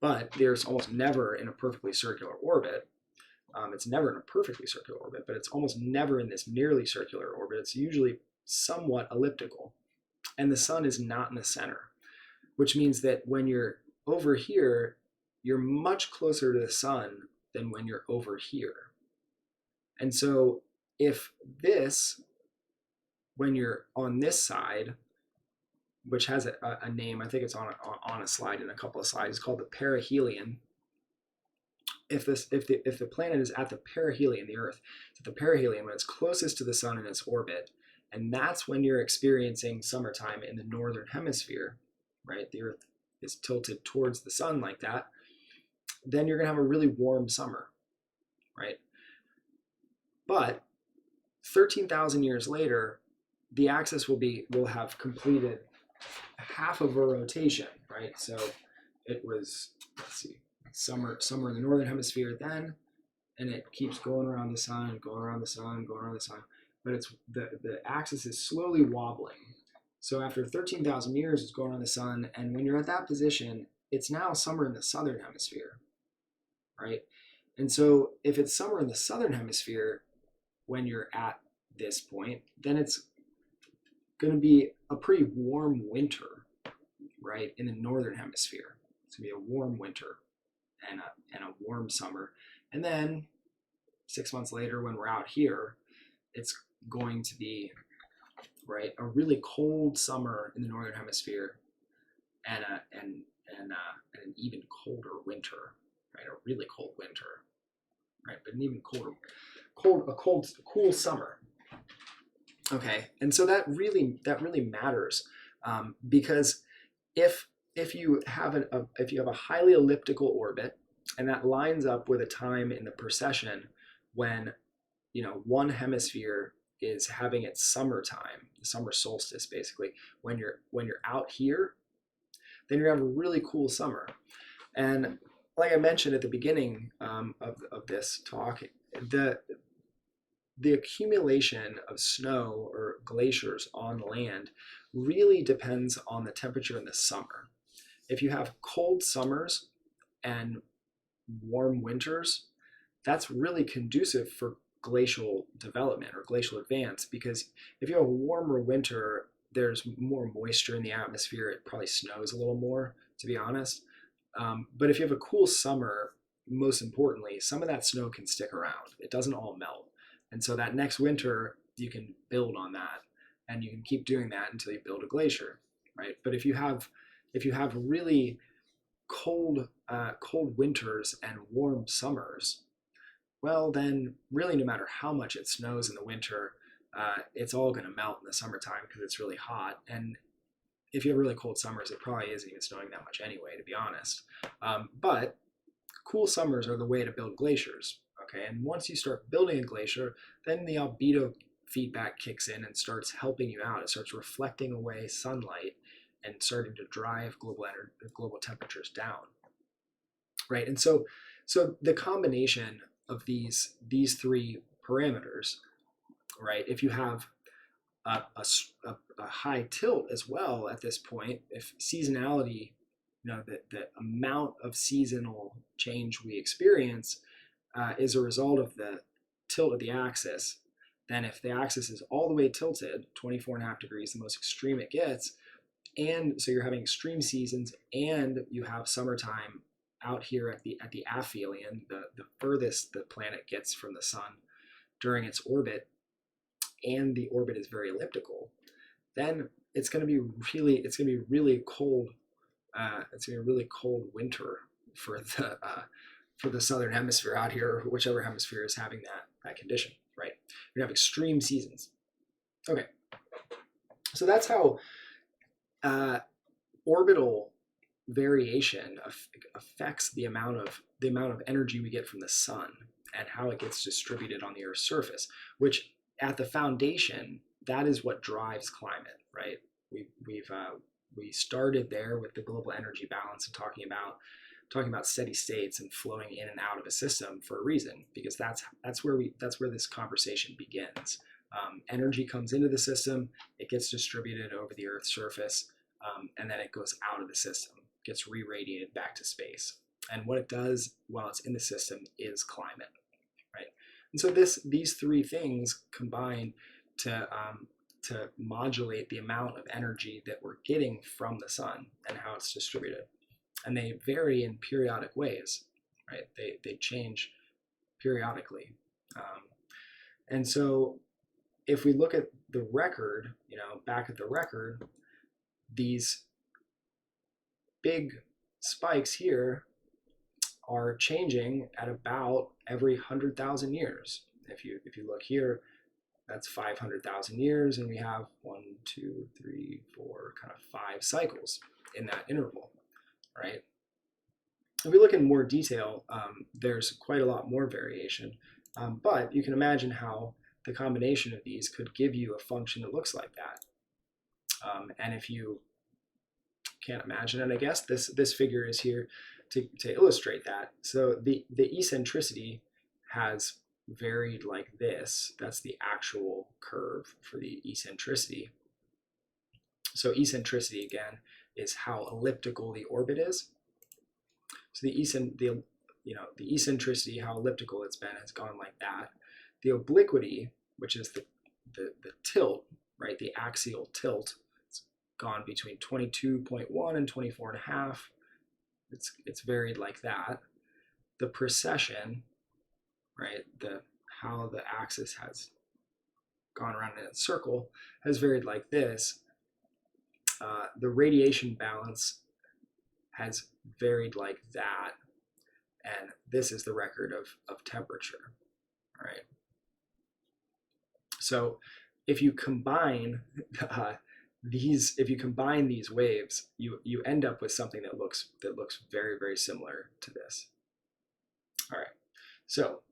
But the Earth's almost never in a perfectly circular orbit. It's never in a perfectly circular orbit, but it's almost never in this nearly circular orbit. It's usually somewhat elliptical. And the sun is not in the center, which means that when you're over here, you're much closer to the sun than when you're over here. And so if this, when you're on this side, which has a name, I think it's on a slide in a couple of slides, it's called the perihelion. If the planet is at the perihelion, the Earth, it's at the perihelion when it's closest to the sun in its orbit, and that's when you're experiencing summertime in the northern hemisphere, right? The Earth is tilted towards the sun like that, then you're gonna have a really warm summer, right? But 13,000 years later, the axis will have completed half of a rotation, right? So it was, let's see, summer in the northern hemisphere then, and it keeps going around the sun, going around the sun, going around the sun, but it's the axis is slowly wobbling. So after 13,000 years, it's going around the sun, and when you're at that position, it's now summer in the southern hemisphere, right? And so if it's summer in the southern hemisphere when you're at this point, then it's going to be a pretty warm winter, right, in the northern hemisphere. It's going to be a warm winter and a warm summer. And then 6 months later, when we're out here, it's going to be, right, a really cold summer in the northern hemisphere and an even colder winter, right, a really cold winter, right, but an even cool summer. Okay, and so that really matters, because if you have a highly elliptical orbit, and that lines up with a time in the precession when one hemisphere is having its summertime, the summer solstice, basically when you're out here, then you're gonna have a really cool summer. And like I mentioned at the beginning of this talk, the accumulation of snow or glaciers on land really depends on the temperature in the summer. If you have cold summers and warm winters, that's really conducive for glacial development or glacial advance, because if you have a warmer winter, there's more moisture in the atmosphere. It probably snows a little more, to be honest. But if you have a cool summer, most importantly, some of that snow can stick around. It doesn't all melt. And so that next winter, you can build on that, and you can keep doing that until you build a glacier, right? But if you have really cold winters and warm summers, well, then really no matter how much it snows in the winter, it's all going to melt in the summertime because it's really hot. And if you have really cold summers, it probably isn't even snowing that much anyway, to be honest. But cool summers are the way to build glaciers. Okay, and once you start building a glacier, then the albedo feedback kicks in and starts helping you out. It starts reflecting away sunlight and starting to drive global temperatures down, right? And so the combination of these three parameters, right? If you have a high tilt as well at this point, if seasonality, the amount of seasonal change we experience is a result of the tilt of the axis, then if the axis is all the way tilted, 24.5 degrees, the most extreme it gets, and so you're having extreme seasons, and you have summertime out here at the aphelion, the furthest the planet gets from the sun during its orbit, and the orbit is very elliptical, then it's going to be really cold. It's going to be a really cold winter for the southern hemisphere out here, or whichever hemisphere is having that condition, right? You're gonna have extreme seasons. Okay, so that's how orbital variation affects the amount of energy we get from the sun and how it gets distributed on the Earth's surface, which at the foundation, that is what drives climate, right? We started there with the global energy balance and talking about steady states and flowing in and out of a system for a reason, because that's where this conversation begins. Energy comes into the system, it gets distributed over the Earth's surface, and then it goes out of the system, gets re-radiated back to space. And what it does while it's in the system is climate, right? And so these three things combine to modulate the amount of energy that we're getting from the sun and how it's distributed. And they vary in periodic ways, right? They change periodically. And so if we look at the record, back at the record, these big spikes here are changing at about every 100,000 years. If you look here, that's 500,000 years, and we have 1, 2, 3, 4, kind of 5 cycles in that interval, right? If we look in more detail, there's quite a lot more variation, but you can imagine how the combination of these could give you a function that looks like that. And if you can't imagine it, I guess this figure is here to illustrate that. So the eccentricity has varied like this. That's the actual curve for the eccentricity. So eccentricity, again, is how elliptical the orbit is. So the eccentricity, how elliptical it's been, has gone like that. The obliquity, which is the tilt, right, the axial tilt, it's gone between 22.1 and 24.5. It's varied like that. The precession, right, how the axis has gone around in a circle, has varied like this. The radiation balance has varied like that, and this is the record of temperature, right? So if you combine these waves, you end up with something that looks very, very similar to this. All right, so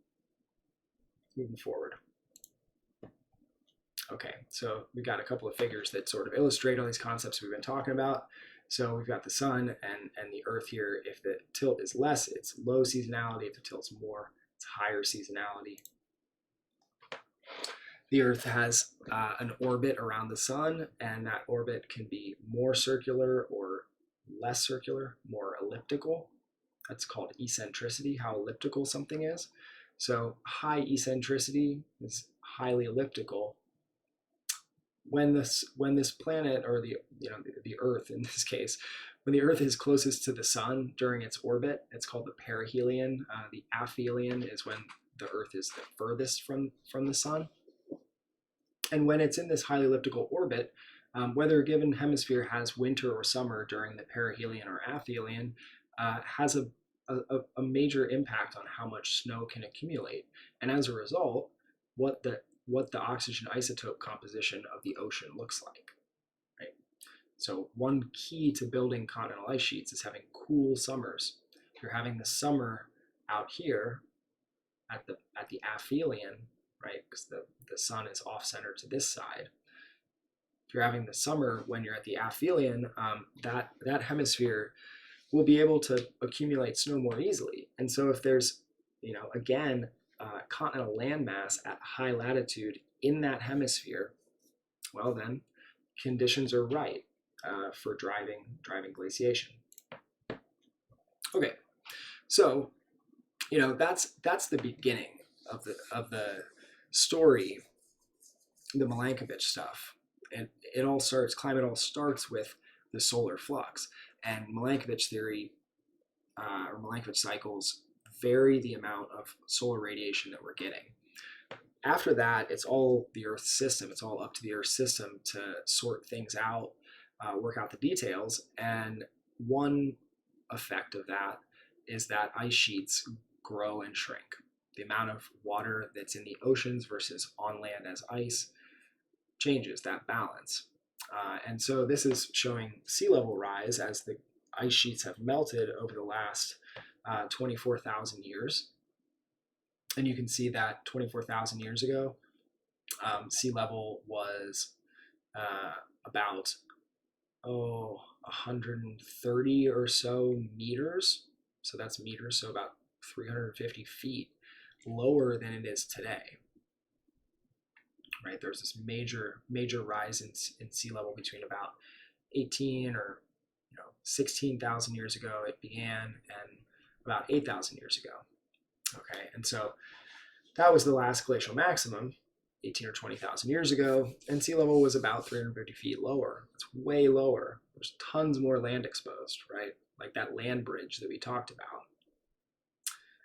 moving forward. Okay, so we got a couple of figures that sort of illustrate all these concepts we've been talking about. So we've got the sun and the Earth here. If the tilt is less, it's low seasonality. If the tilt's more, it's higher seasonality. The Earth has an orbit around the sun, and that orbit can be more circular or less circular, more elliptical. That's called eccentricity, how elliptical something is. So high eccentricity is highly elliptical. When this planet, or the Earth in this case, when the Earth is closest to the Sun during its orbit, it's called the perihelion. The aphelion is when the Earth is the furthest from the Sun. And when it's in this highly elliptical orbit, whether a given hemisphere has winter or summer during the perihelion or aphelion has a major impact on how much snow can accumulate. And as a result, what the oxygen isotope composition of the ocean looks like. Right? So one key to building continental ice sheets is having cool summers. If you're having the summer out here at the aphelion, right, because the sun is off-center to this side, if you're having the summer when you're at the aphelion, that hemisphere will be able to accumulate snow more easily. And so if there's, again, continental landmass at high latitude in that hemisphere, well then, conditions are right for driving glaciation. Okay, so that's the beginning of the story, the Milankovitch stuff. And climate all starts with the solar flux. And Milankovitch theory, or Milankovitch cycles, vary the amount of solar radiation that we're getting. After that, it's all the Earth system. It's all up to the Earth system to sort things out, work out the details. And one effect of that is that ice sheets grow and shrink. The amount of water that's in the oceans versus on land as ice changes that balance. And so this is showing sea level rise as the ice sheets have melted over the last 24,000 years. And you can see that 24,000 years ago, sea level was about 130 or so meters. So that's meters, so about 350 feet lower than it is today. Right, there's this major rise in sea level between about 18 or 16,000 years ago it began, and about 8,000 years ago. Okay, and so that was the last glacial maximum 18 or 20,000 years ago, and sea level was about 350 feet lower. It's way lower. There's tons more land exposed, right? Like that land bridge that we talked about.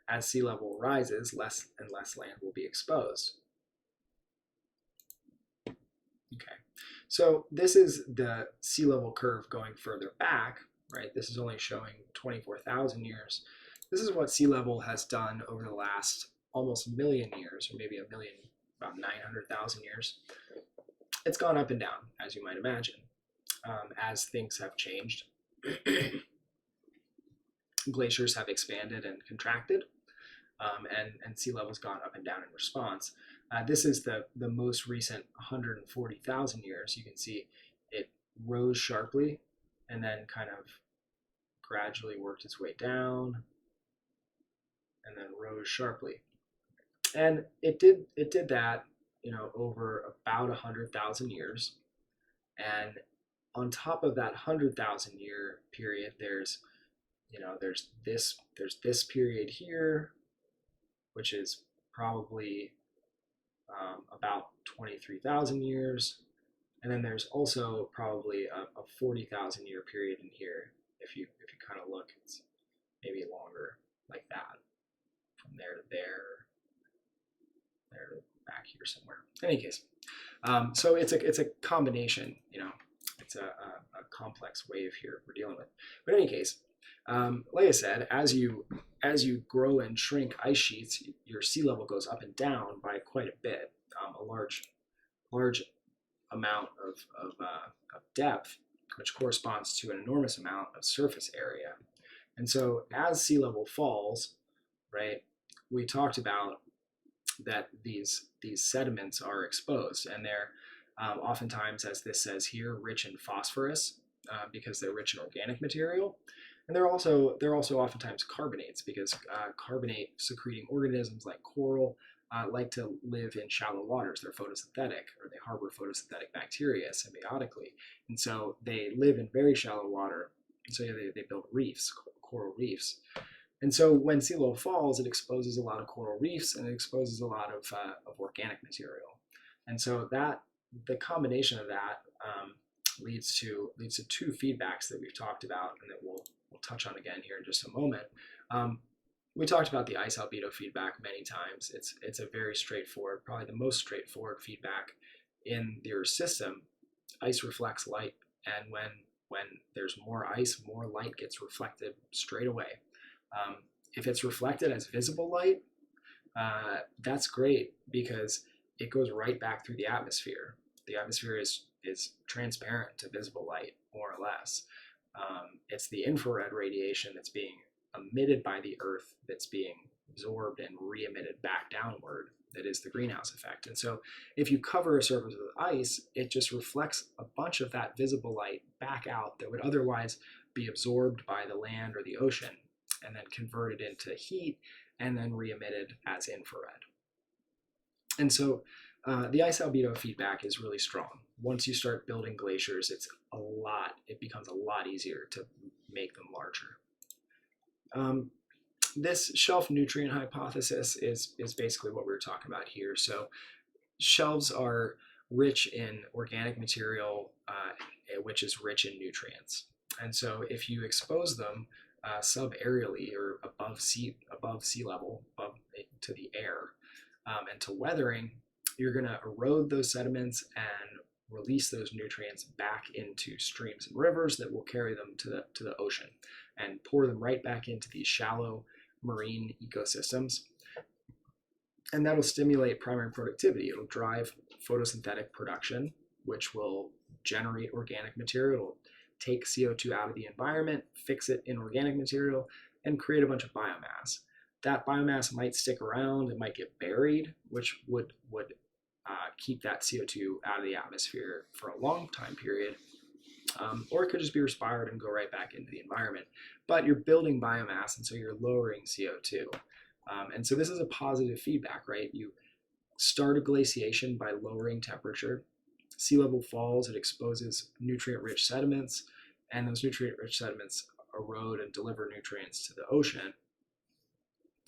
As sea level rises, less and less land will be exposed. Okay, so this is the sea level curve going further back, right? This is only showing 24,000 years. This is what sea level has done over the last almost million years, or maybe about 900,000 years. It's gone up and down, as you might imagine, as things have changed. Glaciers have expanded and contracted, and sea level's gone up and down in response. This is the most recent 140,000 years. You can see it rose sharply and then kind of gradually worked its way down and then rose sharply. And it did that, over about 100,000 years. And on top of that 100,000 year period, there's this period here, which is probably about 23,000 years, and then there's also probably a 40,000 year period in here. If you kind of look, it's maybe longer, like that, from there to there to back here somewhere. In any case, so it's a combination. It's a complex wave here we're dealing with. But in any case, like I said, as you grow and shrink ice sheets, your sea level goes up and down by quite a bit, a large amount of depth, which corresponds to an enormous amount of surface area. And so as sea level falls, right, we talked about that these sediments are exposed, and they're oftentimes, as this says here, rich in phosphorus because they're rich in organic material. And they're also oftentimes carbonates, because carbonate secreting organisms like coral like to live in shallow waters. They're photosynthetic, or they harbor photosynthetic bacteria symbiotically. And so they live in very shallow water. And so they build reefs, coral reefs. And so when sea level falls, it exposes a lot of coral reefs and it exposes a lot of organic material. And so that the combination of that leads to two feedbacks that we've talked about and that we'll touch on again here in just a moment. We talked about the ice albedo feedback many times. It's a very straightforward, probably the most straightforward feedback in your system. Ice reflects light, and when there's more ice, more light gets reflected straight away. If it's reflected as visible light, that's great because it goes right back through the atmosphere. The atmosphere is transparent to visible light, more or less. It's the infrared radiation that's being emitted by the Earth that's being absorbed and re-emitted back downward that is the greenhouse effect. And so if you cover a surface with ice, it just reflects a bunch of that visible light back out that would otherwise be absorbed by the land or the ocean and then converted into heat and then re-emitted as infrared. And so the ice albedo feedback is really strong. Once you start building glaciers, it becomes a lot easier to make them larger. This shelf nutrient hypothesis is basically what we were talking about here. So shelves are rich in organic material, which is rich in nutrients. And so if you expose them subaerially or above sea level, above to the air, and to weathering, you're going to erode those sediments and release those nutrients back into streams and rivers that will carry them to the ocean and pour them right back into these shallow marine ecosystems. And that'll stimulate primary productivity. It'll drive photosynthetic production, which will generate organic material. It'll take CO2 out of the environment, fix it in organic material, and create a bunch of biomass. That biomass might stick around, it might get buried, which would keep that CO2 out of the atmosphere for a long time period. Or it could just be respired and go right back into the environment. But you're building biomass, and so you're lowering CO2. And so this is a positive feedback, right? You start a glaciation by lowering temperature. Sea level falls, it exposes nutrient-rich sediments, and those nutrient-rich sediments erode and deliver nutrients to the ocean.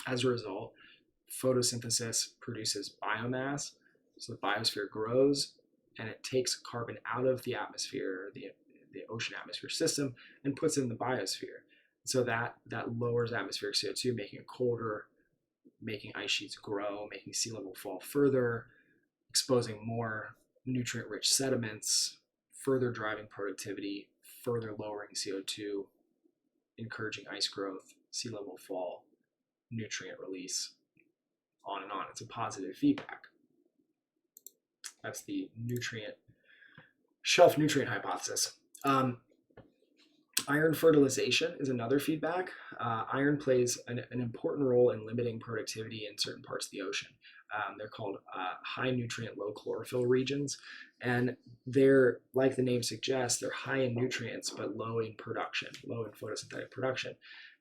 As a result, photosynthesis produces biomass, so the biosphere grows, and it takes carbon out of the atmosphere, the ocean atmosphere system, and puts it in the biosphere. So that lowers atmospheric CO2, making it colder, making ice sheets grow, making sea level fall further, exposing more nutrient-rich sediments, further driving productivity, further lowering CO2, encouraging ice growth, sea level fall, nutrient release, on and on. It's a positive feedback. That's the shelf nutrient hypothesis. Iron fertilization is another feedback. Iron plays an important role in limiting productivity in certain parts of the ocean. They're called high nutrient, low chlorophyll regions. And they're, like the name suggests, they're high in nutrients, but low in production, low in photosynthetic production.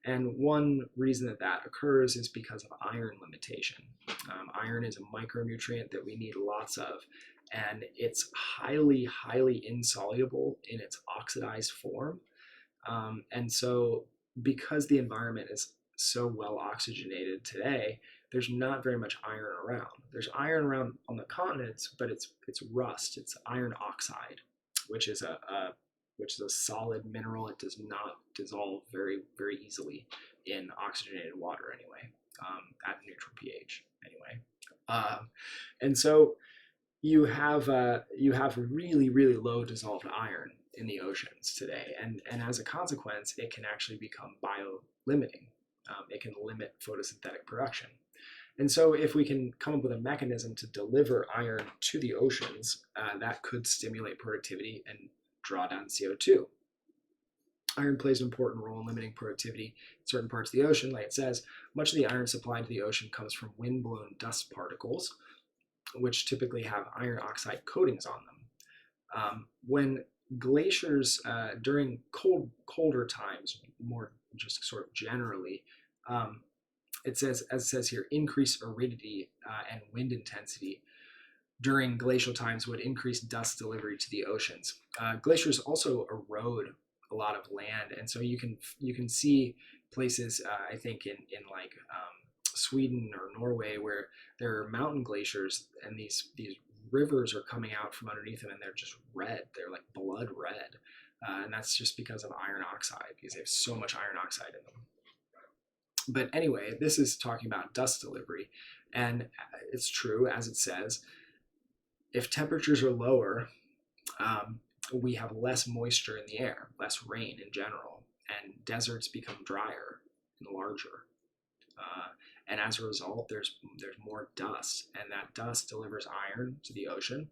And one reason that occurs is because of iron limitation. Iron is a micronutrient that we need lots of, and it's highly, highly insoluble in its oxidized form. And so because the environment is so well oxygenated today, there's not very much iron around. There's iron around on the continents, but it's rust. It's iron oxide, which is a solid mineral. It does not dissolve very, very easily in oxygenated water anyway, at neutral pH anyway. And so you have really, really low dissolved iron in the oceans today, and as a consequence, it can actually become bio-limiting. It can limit photosynthetic production. And so if we can come up with a mechanism to deliver iron to the oceans, that could stimulate productivity and draw down CO2. Iron plays an important role in limiting productivity in certain parts of the ocean. Like it says, much of the iron supplied to the ocean comes from wind-blown dust particles, which typically have iron oxide coatings on them. When glaciers, during colder times, more just sort of generally, it says, as it says here, increased aridity and wind intensity during glacial times would increase dust delivery to the oceans. Glaciers also erode a lot of land, and so you can see places I think in like Sweden or Norway where there are mountain glaciers, and these rivers are coming out from underneath them, and they're just red. They're like blood red, and that's just because of iron oxide, because they have so much iron oxide in them. But anyway, this is talking about dust delivery, and it's true, as it says, if temperatures are lower, we have less moisture in the air, less rain in general, and deserts become drier and larger. And as a result, there's more dust, and that dust delivers iron to the ocean,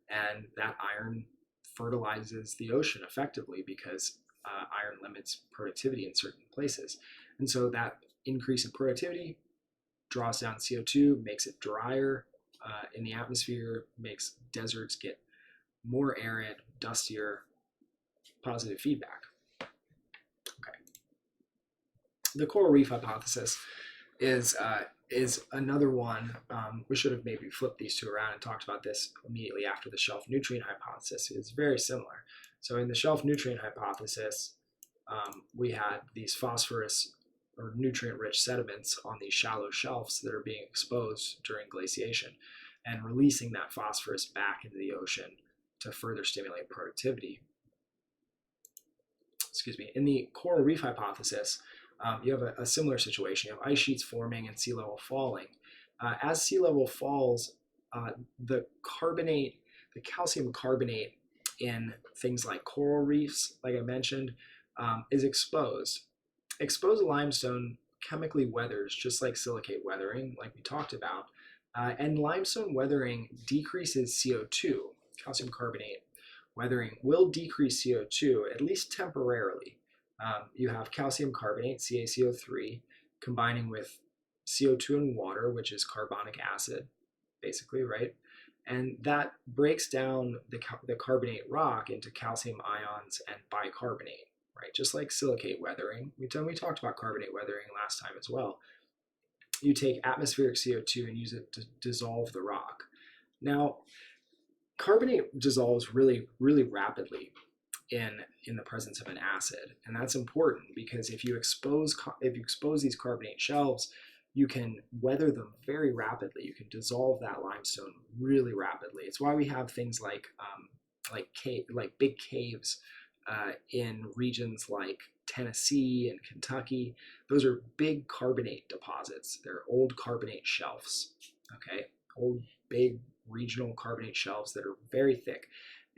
and that iron fertilizes the ocean effectively because iron limits productivity in certain places. And so that increase in productivity draws down CO2, makes it drier in the atmosphere, makes deserts get more arid, dustier, positive feedback. Okay. The coral reef hypothesis is another one. We should have maybe flipped these two around and talked about this immediately after the shelf nutrient hypothesis. It's very similar. So in the shelf nutrient hypothesis, we had these phosphorus or nutrient-rich sediments on these shallow shelves that are being exposed during glaciation and releasing that phosphorus back into the ocean to further stimulate productivity. Excuse me. In the coral reef hypothesis, you have a similar situation. You have ice sheets forming and sea level falling. As sea level falls, the calcium carbonate in things like coral reefs, like I mentioned, is exposed. Exposed limestone chemically weathers just like silicate weathering, like we talked about, and limestone weathering decreases CO2. Calcium carbonate weathering will decrease CO2, at least temporarily. You have calcium carbonate, CaCO3, combining with CO2 and water, which is carbonic acid, basically, right? And that breaks down the carbonate rock into calcium ions and bicarbonate, right? Just like silicate weathering. We talked about carbonate weathering last time as well. You take atmospheric CO2 and use it to dissolve the rock. Now, carbonate dissolves really, really rapidly in the presence of an acid, and that's important because if you expose these carbonate shelves, you can weather them very rapidly. You can dissolve that limestone really rapidly. It's why we have things like big caves in regions like Tennessee and Kentucky. Those are big carbonate deposits. They're old carbonate shelves. Okay, old big regional carbonate shelves that are very thick,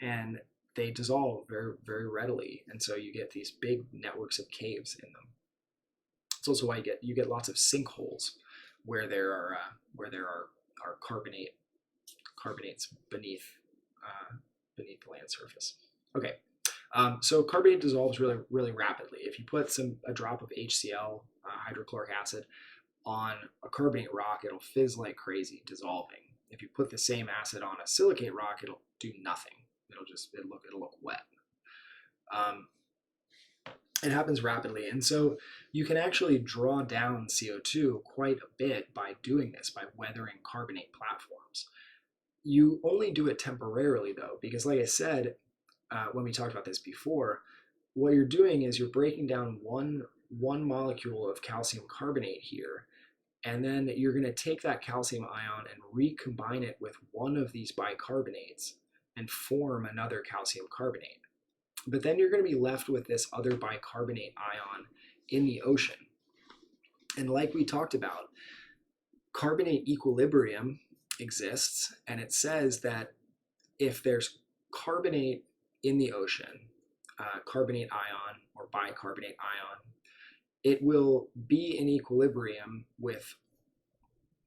and they dissolve very, very readily, and so you get these big networks of caves in them. It's also why you get lots of sinkholes where there are carbonates beneath the land surface. Okay, so carbonate dissolves really, really rapidly. If you put a drop of HCl, hydrochloric acid, on a carbonate rock, it'll fizz like crazy, dissolving. If you put the same acid on a silicate rock, it'll do nothing. It'll look wet. It happens rapidly, and so you can actually draw down CO2 quite a bit by doing this, by weathering carbonate platforms. You only do it temporarily though, because like I said, when we talked about this before, what you're doing is you're breaking down one molecule of calcium carbonate here, and then you're going to take that calcium ion and recombine it with one of these bicarbonates and form another calcium carbonate. But then you're going to be left with this other bicarbonate ion in the ocean. And like we talked about, carbonate equilibrium exists, and it says that if there's carbonate in the ocean, carbonate ion or bicarbonate ion, it will be in equilibrium with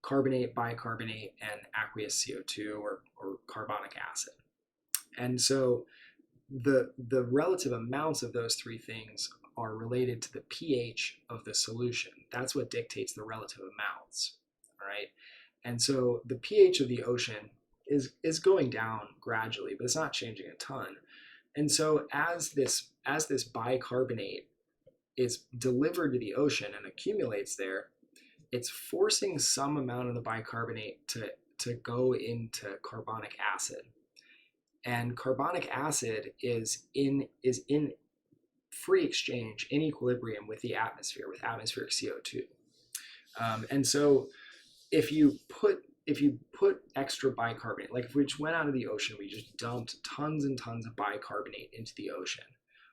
carbonate, bicarbonate, and aqueous CO2 or carbonic acid. And so the relative amounts of those three things are related to the pH of the solution. That's what dictates the relative amounts, all right? And so the pH of the ocean is going down gradually, but it's not changing a ton. And so as this bicarbonate is delivered to the ocean and accumulates there, it's forcing some amount of the bicarbonate to go into carbonic acid. And carbonic acid is in free exchange in equilibrium with the atmosphere, with atmospheric CO2. And so if you put extra bicarbonate, like if we just went out of the ocean, we just dumped tons and tons of bicarbonate into the ocean,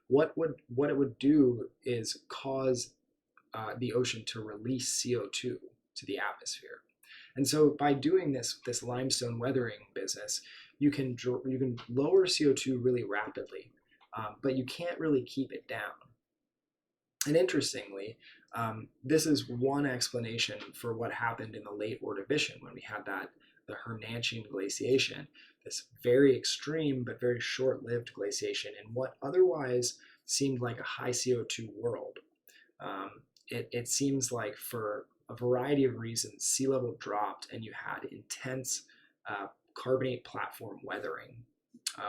what it would do is cause the ocean to release CO2 to the atmosphere. And so by doing this limestone weathering business, you can lower CO2 really rapidly, but you can't really keep it down. And interestingly, this is one explanation for what happened in the late Ordovician when we had the Hernanchian glaciation, this very extreme but very short-lived glaciation in what otherwise seemed like a high CO2 world. It seems like for a variety of reasons, sea level dropped and you had intense carbonate platform weathering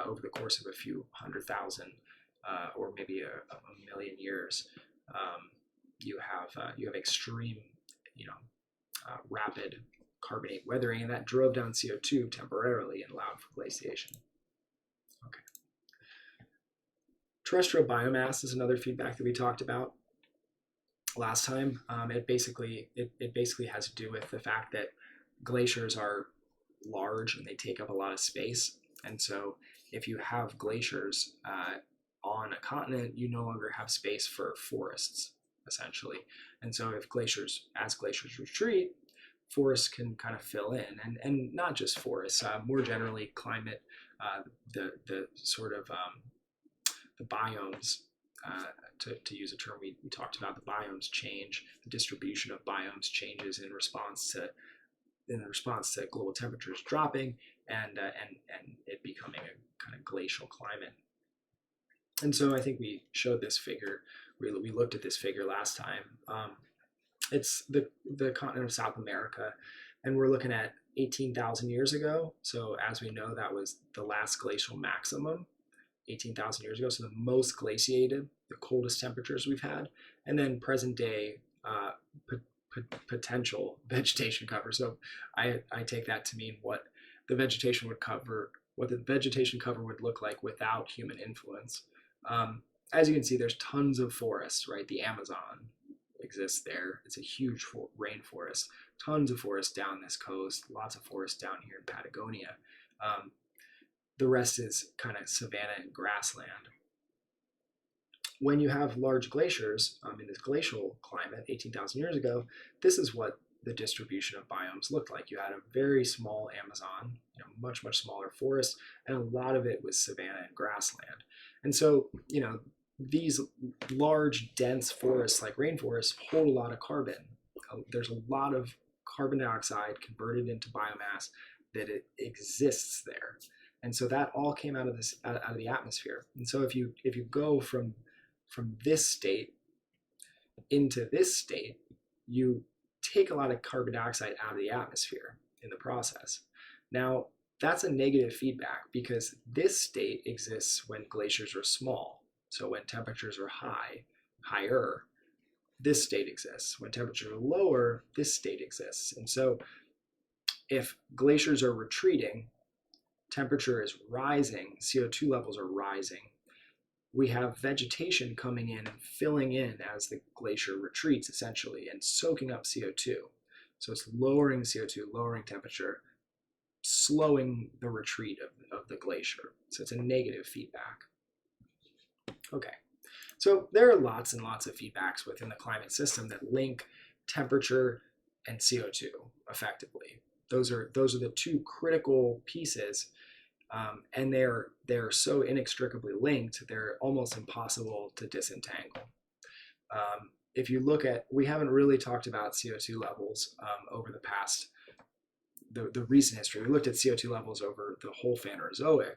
over the course of a few 100,000 or maybe a million years. You have extreme, rapid carbonate weathering, and that drove down CO2 temporarily and allowed for glaciation. Okay. Terrestrial biomass is another feedback that we talked about last time. It basically has to do with the fact that glaciers are large and they take up a lot of space, and so if you have glaciers on a continent, you no longer have space for forests, essentially. And so as glaciers retreat, forests can kind of fill in, and not just forests, more generally climate, the sort of the biomes, to use a term we talked about, the biomes change, the distribution of biomes changes in response to global temperatures dropping and it becoming a kind of glacial climate. And so I think we showed this figure, we looked at this figure last time. It's the continent of South America, and we're looking at 18,000 years ago. So as we know, that was the last glacial maximum, 18,000 years ago. So the most glaciated, the coldest temperatures we've had, and then present day potential vegetation cover. So I take that to mean what the vegetation cover would look like without human influence. As you can see, there's tons of forests, right? The Amazon exists there. It's a huge rainforest. Tons of forests down this coast, lots of forests down here in Patagonia. The rest is kind of savanna and grassland. When you have large glaciers in this glacial climate 18,000 years ago, this is what the distribution of biomes looked like. You had a very small Amazon, much, much smaller forest, and a lot of it was savanna and grassland. And so, these large, dense forests like rainforests hold a lot of carbon. There's a lot of carbon dioxide converted into biomass that it exists there. And so that all came out of the atmosphere. And so if you go from this state into this state, you take a lot of carbon dioxide out of the atmosphere in the process. Now, that's a negative feedback because this state exists when glaciers are small. So when temperatures are higher, this state exists. When temperatures are lower, this state exists. And so if glaciers are retreating, temperature is rising, CO2 levels are rising, we have vegetation coming in and filling in as the glacier retreats, essentially, and soaking up CO2. So it's lowering CO2, lowering temperature, slowing the retreat of the glacier. So it's a negative feedback. Okay, so there are lots and lots of feedbacks within the climate system that link temperature and CO2 effectively. Those are the two critical pieces, and they're so inextricably linked, they're almost impossible to disentangle. If you look at, we haven't really talked about CO2 levels over the past, the recent history. We looked at CO2 levels over the whole Phanerozoic,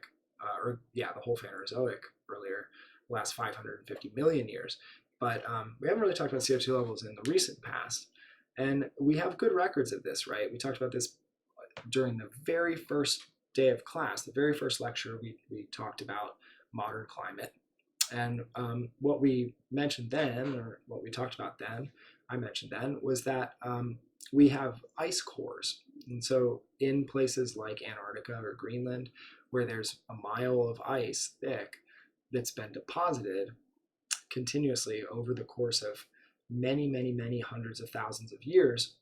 the whole Phanerozoic earlier, last 550 million years. But we haven't really talked about CO2 levels in the recent past. And we have good records of this, right? We talked about this during the very first day of class, the very first lecture, we talked about modern climate. And what we mentioned then, or what we talked about then, I mentioned then, was that we have ice cores. And so in places like Antarctica or Greenland, where there's a mile of ice thick that's been deposited, continuously over the course of many hundreds of thousands of years,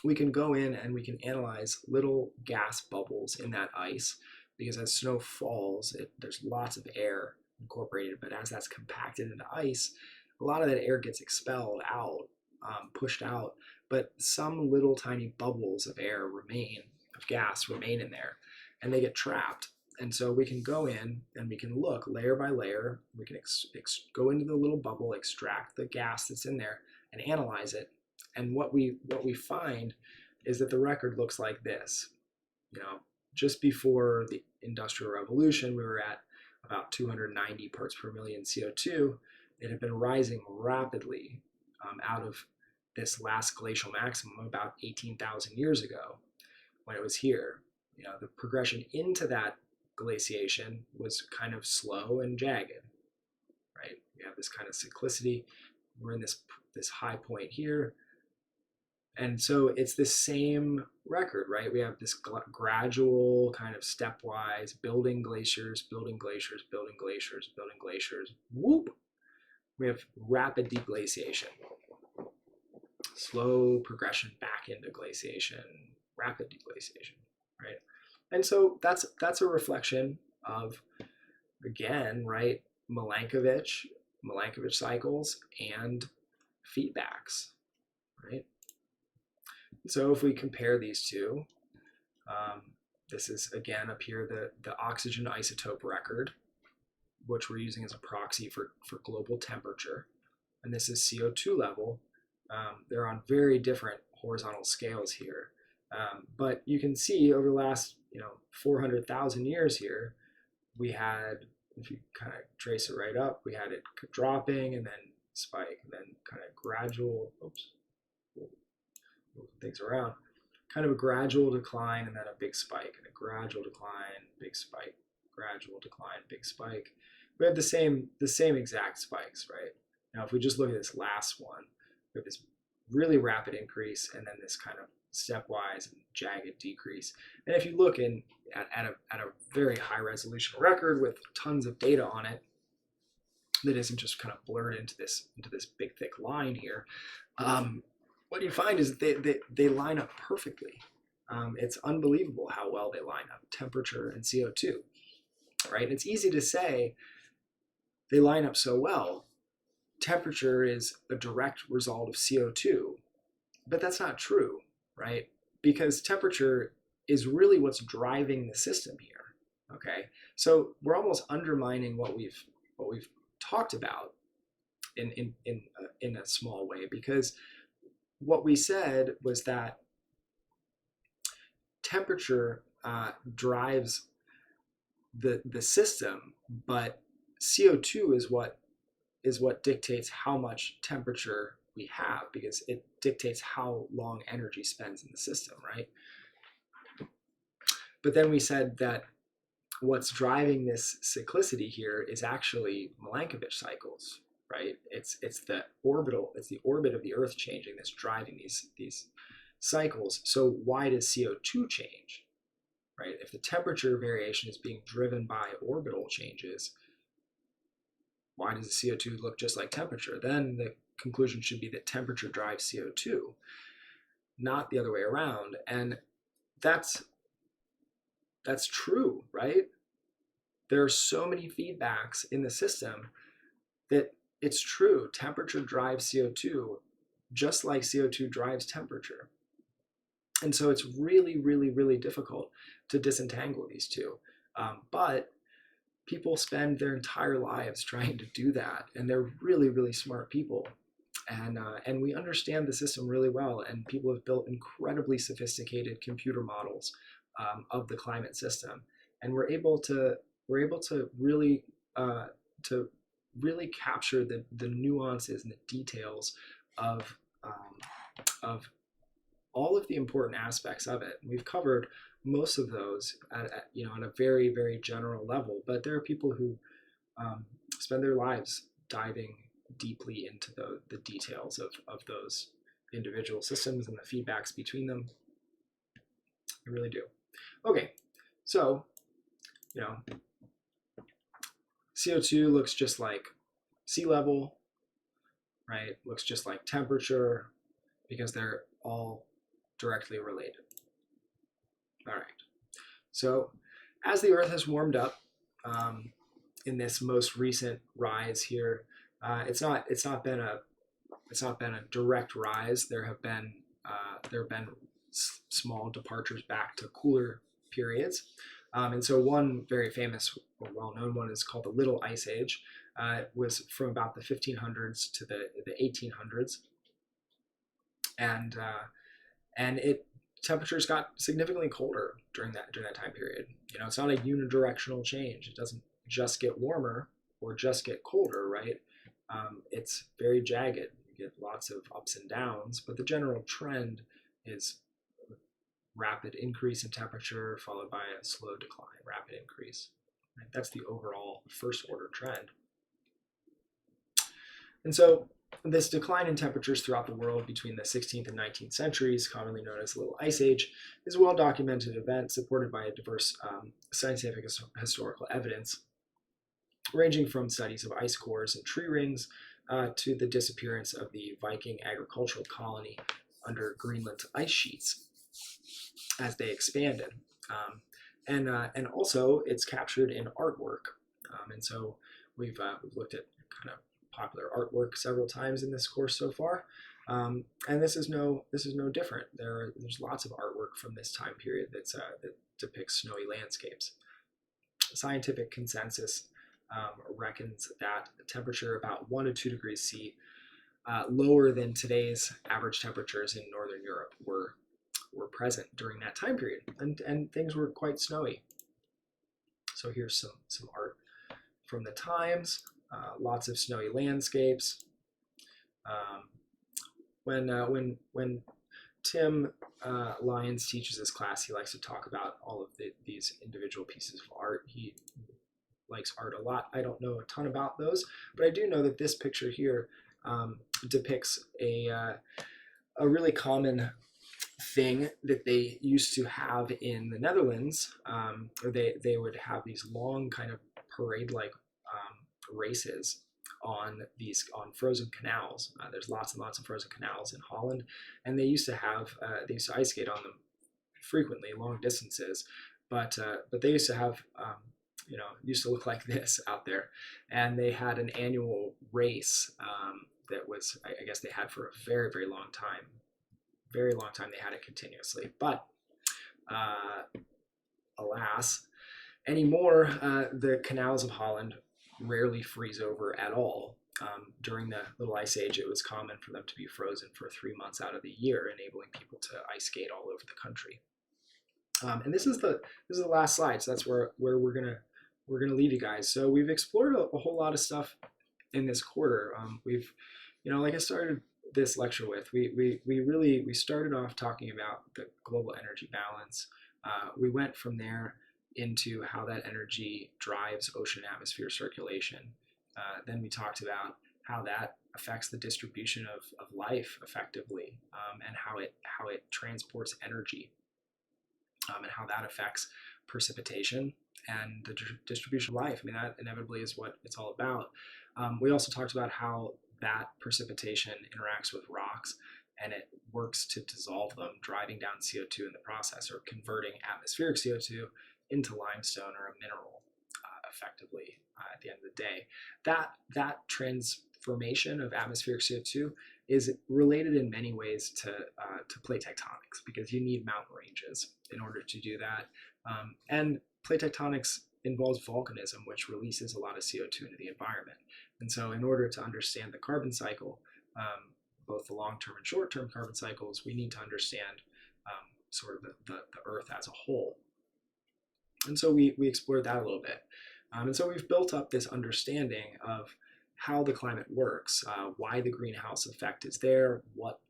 we can go in and we can analyze little gas bubbles in that ice, because as snow falls, there's lots of air incorporated, but as that's compacted into ice, a lot of that air gets expelled out, pushed out, but some little tiny bubbles of air remain, of gas remain in there, and they get trapped. And so we can go in and we can look layer by layer. We can go into the little bubble, extract the gas that's in there, and analyze it. And what we find is that the record looks like this. Just before the Industrial Revolution, we were at about 290 parts per million CO2. It had been rising rapidly out of this last glacial maximum about 18,000 years ago when it was here. The progression into that glaciation was kind of slow and jagged, right? We have this kind of cyclicity. We're in this high point here. And so it's the same record, right? We have this gradual kind of stepwise building glaciers, building glaciers, building glaciers, building glaciers. Whoop! We have rapid deglaciation. Slow progression back into glaciation, rapid deglaciation, right? And so that's a reflection of, again, right, Milankovitch cycles and feedbacks, right? So if we compare these two, this is again up here the oxygen isotope record, which we're using as a proxy for global temperature, and this is CO2 level. They're on very different horizontal scales here, but you can see over the last 400,000 years here, we had, if you kind of trace it right up, we had it dropping and then spike and then kind of gradual, things around, kind of a gradual decline and then a big spike, and a gradual decline, big spike, gradual decline, big spike. We have the same exact spikes, right? Now, if we just look at this last one, we have this really rapid increase and then this kind of stepwise and jagged decrease. And if you look at a very high resolution record with tons of data on it, that isn't just kind of blurred into this big thick line here, what you find is they line up perfectly. It's unbelievable how well they line up, temperature and CO2, right? And it's easy to say they line up so well. Temperature is a direct result of CO2, but that's not true, right? Because temperature is really what's driving the system here, okay? So we're almost undermining what we've talked about in a small way, because what we said was that temperature drives the system, but CO2 is what dictates how much temperature we have, because it dictates how long energy spends in the system, right? But then we said that what's driving this cyclicity here is actually Milankovitch cycles, right? It's the orbit of the Earth changing that's driving these cycles. So why does CO2 change, right? If the temperature variation is being driven by orbital changes, why does the CO2 look just like temperature? Then the conclusion should be that temperature drives CO2, not the other way around. And that's true, right? There are so many feedbacks in the system that it's true. Temperature drives CO2, just like CO2 drives temperature. And so it's really, really, really difficult to disentangle these two. But people spend their entire lives trying to do that, and they're really, really smart people. And we understand the system really well, and people have built incredibly sophisticated computer models of the climate system, and we're able to really capture the nuances and the details of all of the important aspects of it. We've covered most of those on a very, very general level, but there are people who spend their lives diving deeply into the details of those individual systems and the feedbacks between them. I really do. Okay, so CO2 looks just like sea level, right, looks just like temperature because they're all directly related. All right. So as the Earth has warmed up in this most recent rise here, it's not been a direct rise. There have been small departures back to cooler periods. And so one very famous or well-known one is called the Little Ice Age. It was from about the 1500s to the 1800s, and temperatures got significantly colder during that time period. It's not a unidirectional change. It doesn't just get warmer or just get colder, right? It's very jagged. You get lots of ups and downs, but the general trend is rapid increase in temperature followed by a slow decline, rapid increase. Right? That's the overall first order trend. And so this decline in temperatures throughout the world between the 16th and 19th centuries, commonly known as the Little Ice Age, is a well-documented event supported by a diverse scientific historical evidence, ranging from studies of ice cores and tree rings to the disappearance of the Viking agricultural colony under Greenland ice sheets as they expanded. And also it's captured in artwork. And so we've looked at kind of popular artwork several times in this course so far, and this is no different. There's lots of artwork from this time period that depicts snowy landscapes. Scientific consensus reckons that the temperature about 1 to 2 degrees C lower than today's average temperatures in Northern Europe were present during that time period, and things were quite snowy. So here's some art from the times. Lots of snowy landscapes. When Tim Lyons teaches this class, he likes to talk about all of these individual pieces of art. He likes art a lot. I don't know a ton about those, but I do know that this picture here depicts a really common thing that they used to have in the Netherlands. They would have these long kind of parade-like races on frozen canals. There's lots and lots of frozen canals in Holland, and they used to ice skate on them frequently, long distances. But they used to have used to look like this out there, and they had an annual race that was, I guess, they had for a very, very long time. Very long time they had it continuously, but alas, anymore the canals of Holland rarely freeze over at all. During the Little Ice Age, it was common for them to be frozen for 3 months out of the year, enabling people to ice skate all over the country. And this is the last slide, so that's where we're gonna leave you guys. So we've explored a whole lot of stuff in this quarter. We've, like I started this lecture with, we started off talking about the global energy balance. We went from there into how that energy drives ocean atmosphere circulation. Then we talked about how that affects the distribution of life effectively, and how it transports energy, and how that affects precipitation and the distribution of life. I mean, that inevitably is what it's all about. We also talked about how that precipitation interacts with rocks and it works to dissolve them, driving down CO2 in the process, or converting atmospheric CO2 into limestone or a mineral effectively at the end of the day. That transformation of atmospheric CO2 is related in many ways to plate tectonics, because you need mountain ranges in order to do that. And plate tectonics involves volcanism, which releases a lot of CO2 into the environment. And so in order to understand the carbon cycle, both the long-term and short-term carbon cycles, we need to understand sort of the Earth as a whole. And so we explored that a little bit. And so we've built up this understanding of how the climate works, why the greenhouse effect is there, what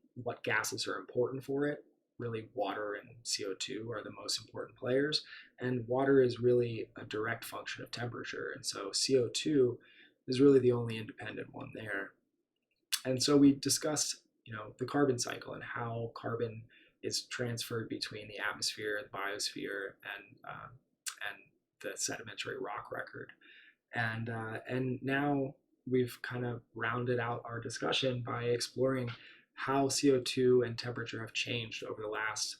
gases are important for it. Really, water and CO2 are the most important players, and water is really a direct function of temperature, and so CO2 is really the only independent one there. And so we discussed, the carbon cycle and how carbon is transferred between the atmosphere, the biosphere, and the sedimentary rock record. And now we've kind of rounded out our discussion by exploring how CO2 and temperature have changed over the last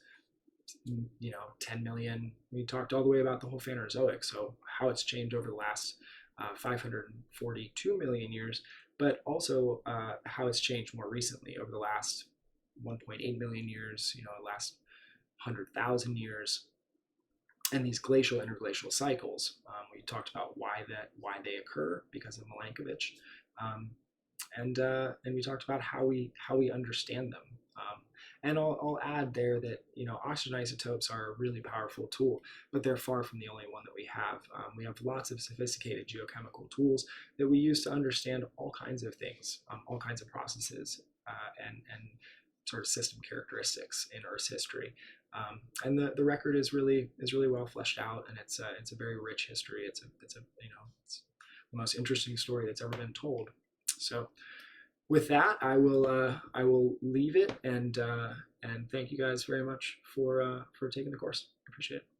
10 million. We talked all the way about the whole Phanerozoic, so how it's changed over the last 542 million years, but also how it's changed more recently over the last 1.8 million years, the last 100,000 years, and these glacial interglacial cycles. We talked about why they occur because of Milankovitch, and we talked about how we understand them. And I'll add there that oxygen isotopes are a really powerful tool, but they're far from the only one that we have. We have lots of sophisticated geochemical tools that we use to understand all kinds of things, all kinds of processes, and sort of system characteristics in Earth's history. And the record is really well fleshed out, and it's a very rich history. It's the most interesting story that's ever been told. So with that, I will leave it, and thank you guys very much for taking the course. I appreciate it.